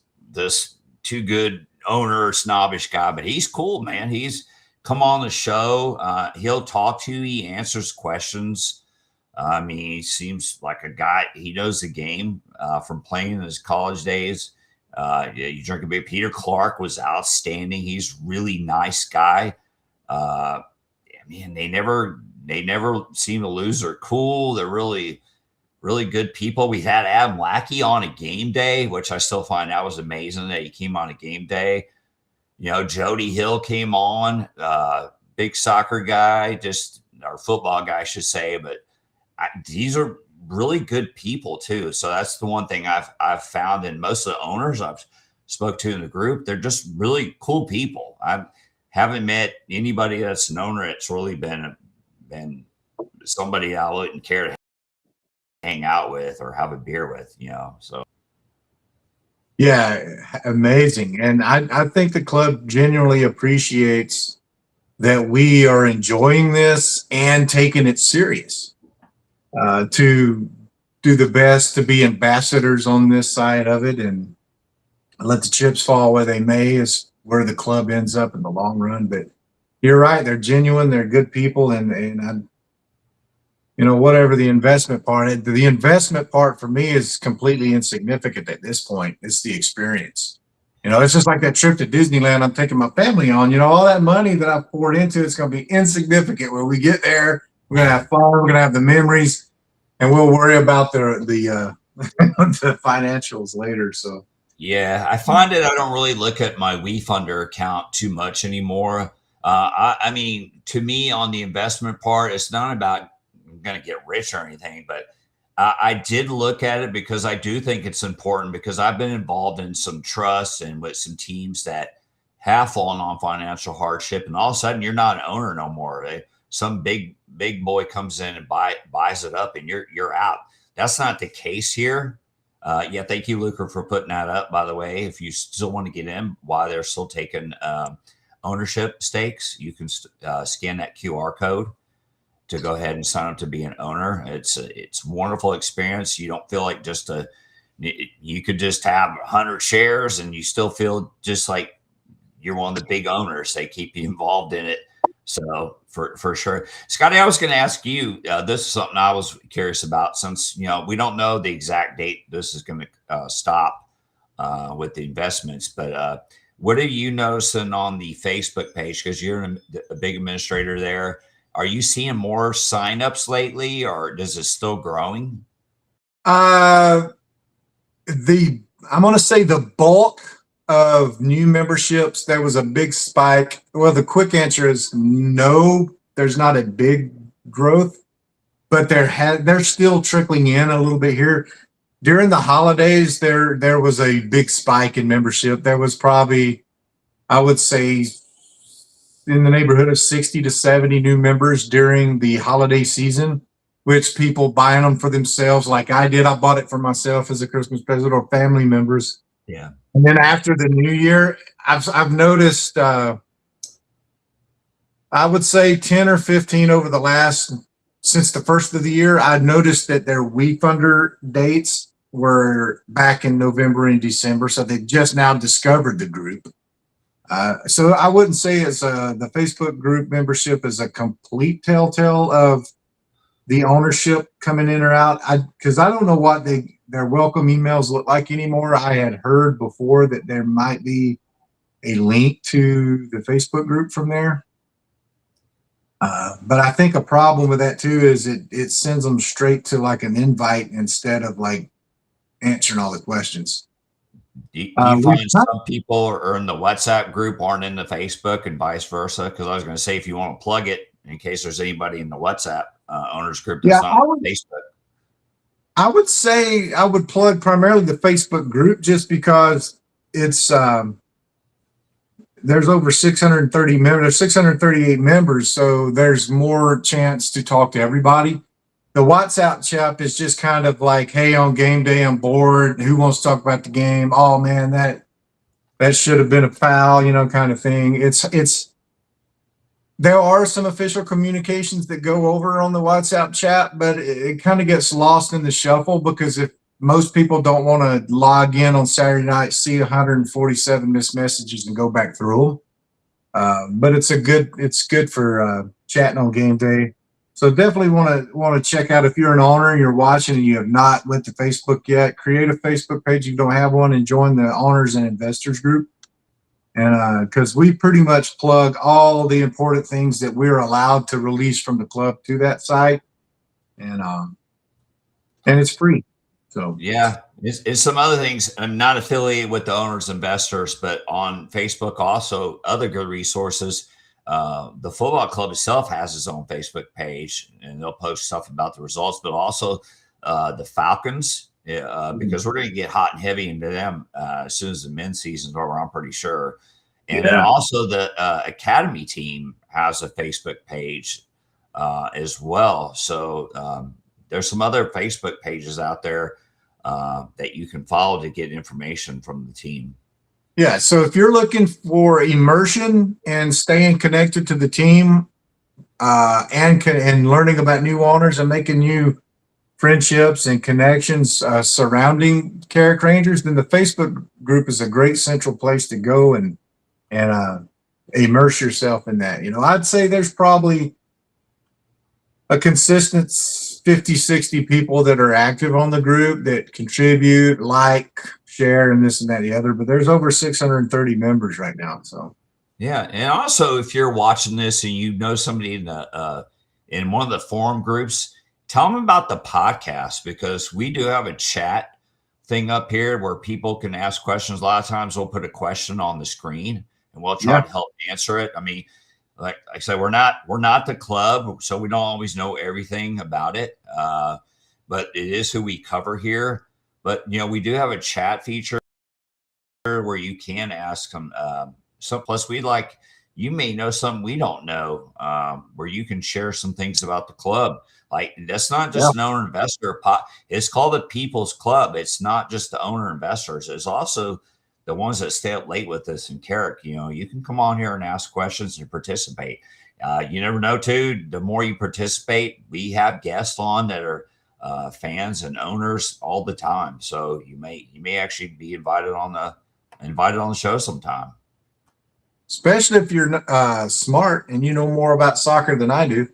C: too good owner, snobbish guy, but he's cool, man. He's come on the show. He'll talk to you. He answers questions. I mean, he seems like a guy. He knows the game from playing in his college days. You drink a bit. Peter Clark was outstanding. He's really nice guy. Man, they never seem to lose. They're cool. They're really, really good people. We had Adam Lackey on a game day, which I still find that was amazing that he came on a game day. Jody Hill came on, big soccer guy, just our football guy, I should say. But these are really good people too. So that's the one thing I've found in most of the owners I've spoke to in the group. They're just really cool people. I haven't met anybody that's an owner that's really been somebody I wouldn't care to hang out with or have a beer with, so.
B: Yeah, amazing. And I think the club genuinely appreciates that we are enjoying this and taking it serious, to do the best to be ambassadors on this side of it, and let the chips fall where they may is where the club ends up in the long run. But you're right. They're genuine. They're good people. And whatever the investment part for me is completely insignificant at this point. It's the experience. It's just like that trip to Disneyland I'm taking my family on. All that money that I've poured into, it's going to be insignificant when we get there. We're going to have fun. We're going to have the memories, and we'll worry about the financials later. So.
C: Yeah, I find that I don't really look at my WeFunder account too much anymore. I mean, to me, on the investment part, it's not about going to get rich or anything, but I did look at it because I do think it's important, because I've been involved in some trusts and with some teams that have fallen on financial hardship, and all of a sudden you're not an owner no more. Some big boy comes in and buys it up, and you're out. That's not the case here. Yeah, thank you, Luca, for putting that up, by the way. If you still want to get in while they're still taking ownership stakes, you can scan that QR code to go ahead and sign up to be an owner. It's a wonderful experience. You don't feel like you could just have 100 shares and you still feel just like you're one of the big owners. They keep you involved in it. So for sure. Scotty, I was going to ask you, this is something I was curious about, since, we don't know the exact date this is going to stop with the investments, but what are you noticing on the Facebook page? Because you're a big administrator there. Are you seeing more signups lately, or is it still growing?
B: I'm going to say the bulk of new memberships, there was a big spike. Well, the quick answer is no, there's not a big growth, but they're still trickling in a little bit here. During the holidays, there was a big spike in membership. There was probably, I would say, in the neighborhood of 60 to 70 new members during the holiday season, which people buying them for themselves like I did. I bought it for myself as a Christmas present, or family members.
C: Yeah.
B: And then after the new year, I've noticed, I would say 10 or 15 since the first of the year, I noticed that their WeFunder dates were back in November and December. So they just now discovered the group. So I wouldn't say the Facebook group membership is a complete telltale of the ownership coming in or out. Because I don't know what their welcome emails look like anymore. I had heard before that there might be a link to the Facebook group from there. But I think a problem with that too is it sends them straight to like an invite instead of like answering all the questions.
C: Do you find some people are in the WhatsApp group aren't in the Facebook, and vice versa? Because I was going to say, if you want to plug it in case there's anybody in the WhatsApp owners group that's not on Facebook.
B: I would say I would plug primarily the Facebook group, just because it's there's over 630 members, there's 638 members, so there's more chance to talk to everybody. The WhatsApp chat is just kind of like, hey, on game day, I'm bored. Who wants to talk about the game? Oh man, that should have been a foul, kind of thing. There are some official communications that go over on the WhatsApp chat, but it kind of gets lost in the shuffle because if most people don't want to log in on Saturday night, see 147 missed messages and go back through them. But it's good for chatting on game day. So definitely want to check out if you're an owner and you're watching and you have not went to Facebook yet, create a Facebook page if you don't have one and join the owners and investors group. And because we pretty much plug all the important things that we're allowed to release from the club to that site, and it's free. So
C: yeah, it's some other things. I'm not affiliated with the owners investors, but on Facebook also other good resources. The football club itself has its own Facebook page, and they'll post stuff about the results, but also the Falcons. Because we're going to get hot and heavy into them as soon as the men's season's over, I'm pretty sure. And then also the academy team has a Facebook page as well. So there's some other Facebook pages out there that you can follow to get information from the team.
B: Yeah, so if you're looking for immersion and staying connected to the team and learning about new owners and making new friendships and connections surrounding Carrick Rangers, then the Facebook group is a great central place to go and immerse yourself in that. I'd say there's probably a consistent 50, 60 people that are active on the group that contribute, share, and this and that and the other. But there's over 630 members right now. So
C: yeah, and also if you're watching this and you know somebody in one of the forum groups, tell them about the podcast, because we do have a chat thing up here where people can ask questions. A lot of times we'll put a question on the screen and we'll try to help answer it. I mean, like I said, we're not the club, so we don't always know everything about it. But it is who we cover here. But, we do have a chat feature where you can ask them. Plus you may know something we don't know, where you can share some things about the club. Like, that's not just an owner investor. It's called the People's Club. It's not just the owner investors. It's also the ones that stay up late with us in Carrick. You can come on here and ask questions and participate. You never know, too. The more you participate, we have guests on that are fans and owners all the time. So you may actually be invited on the show sometime.
B: Especially if you're smart and you know more about soccer than I do.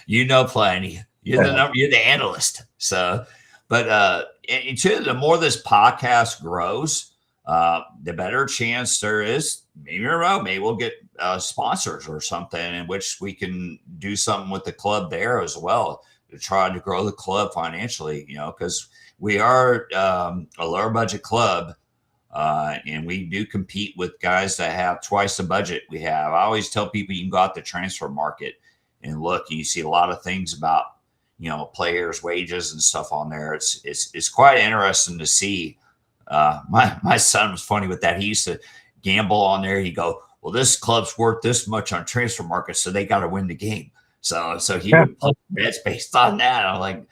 C: You know plenty. You're the analyst. So, but the more this podcast grows, the better chance there is. Maybe we'll get sponsors or something in which we can do something with the club there as well to try to grow the club financially. Because we are a lower budget club. And we do compete with guys that have twice the budget we have. I always tell people you can go out the transfer market and look, and you see a lot of things about, players' wages and stuff on there. It's quite interesting to see. My son was funny with that. He used to gamble on there. He'd go, well, this club's worth this much on transfer market, so they got to win the game. So he would put bets based on that. I'm like,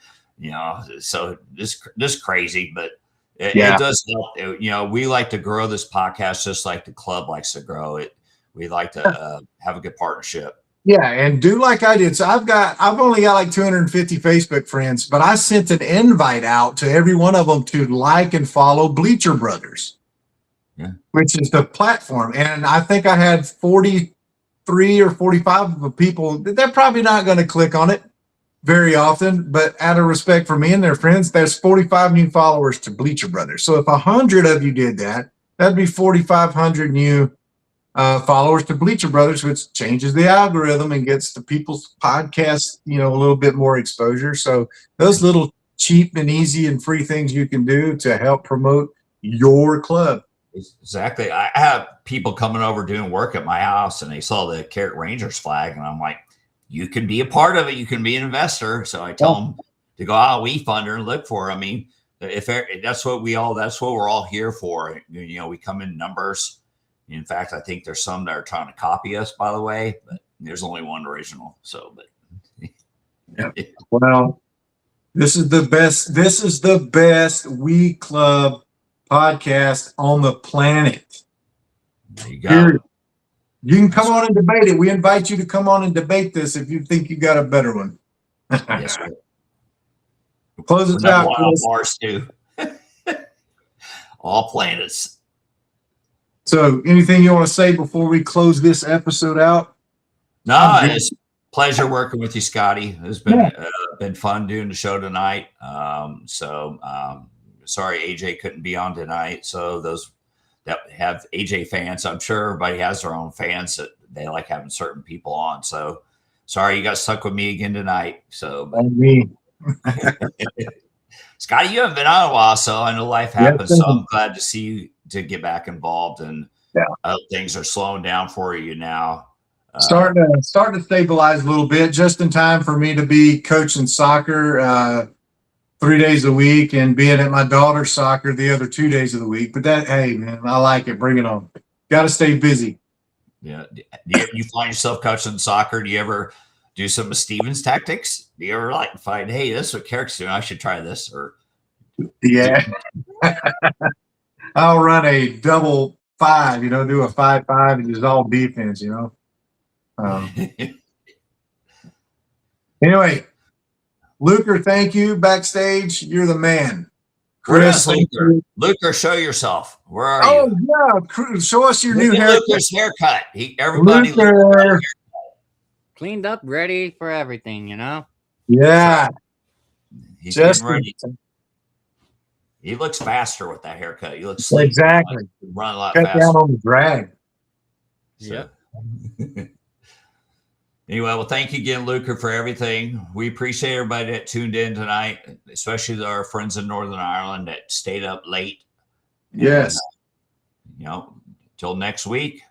C: so this crazy, but it does help. We like to grow this podcast just like the club likes to grow it. We like to have a good partnership.
B: Yeah, and do like I did. So I've only got like 250 Facebook friends, but I sent an invite out to every one of them to like and follow Bleacher Brothers, which is the platform. And I think I had 43 or 45 of the people. They're probably not going to click on it very often, but out of respect for me and their friends, there's 45 new followers to Bleacher Brothers. So if 100 of you did that, that'd be 4,500 new followers to Bleacher Brothers, which changes the algorithm and gets the people's podcast, a little bit more exposure. So those little cheap and easy and free things you can do to help promote your club.
C: Exactly. I have people coming over doing work at my house and they saw the Carrick Rangers flag and I'm like, you can be a part of it. You can be an investor. So I tell them to go out WeFunder and look for it. I mean, if that's what we're all here for. You know, we come in numbers. In fact, I think there's some that are trying to copy us, by the way, but there's only one original. So, but
B: well, this is the best. This is the best We Club podcast on the planet.
C: there you go.
B: Period. You can come on and debate it. We invite you to come on and debate this if you think you got a better one.
C: Yes, sir.
B: Close us out.
C: On Mars too. All planets.
B: So, anything you want to say before we close this episode out?
C: No, it's a pleasure working with you, Scotty. It's been fun doing the show tonight. Sorry AJ couldn't be on tonight. So those that have AJ fans, I'm sure everybody has their own fans that they like having certain people on. So sorry you got stuck with me again tonight. So
B: Me.
C: Scotty, you haven't been on a while, so I know life happens. So I'm glad to see you to get back involved, and things are slowing down for you now.
B: Starting to stabilize a little bit, just in time for me to be coaching soccer 3 days a week and being at my daughter's soccer the other 2 days of the week. But hey, man, I like it. Bring it on. Got to stay busy.
C: Yeah. Do you find yourself coaching soccer? Do you ever do some of Steven's tactics? Do you ever like find, hey, this is what Carrick's doing, I should try this? Or
B: yeah. I'll run a double 5, do a 5-5 and just all defense, Anyway, Luker, thank you. Backstage, you're the man. Chris,
C: Luker, show yourself. Where are you?
B: Yeah, show us your new haircut.
C: Luker's haircut. Everybody
B: Luker.
H: Cleaned up, ready for everything,
B: Yeah.
C: He's getting ready. He looks faster with that haircut. He looks sleek.
B: Exactly.
C: Run a lot
B: Cut
C: faster.
B: down on the drag.
C: Yep. Anyway, well, thank you again, Luker, for everything. We appreciate everybody that tuned in tonight, especially our friends in Northern Ireland that stayed up late.
B: Yes.
C: And, till next week.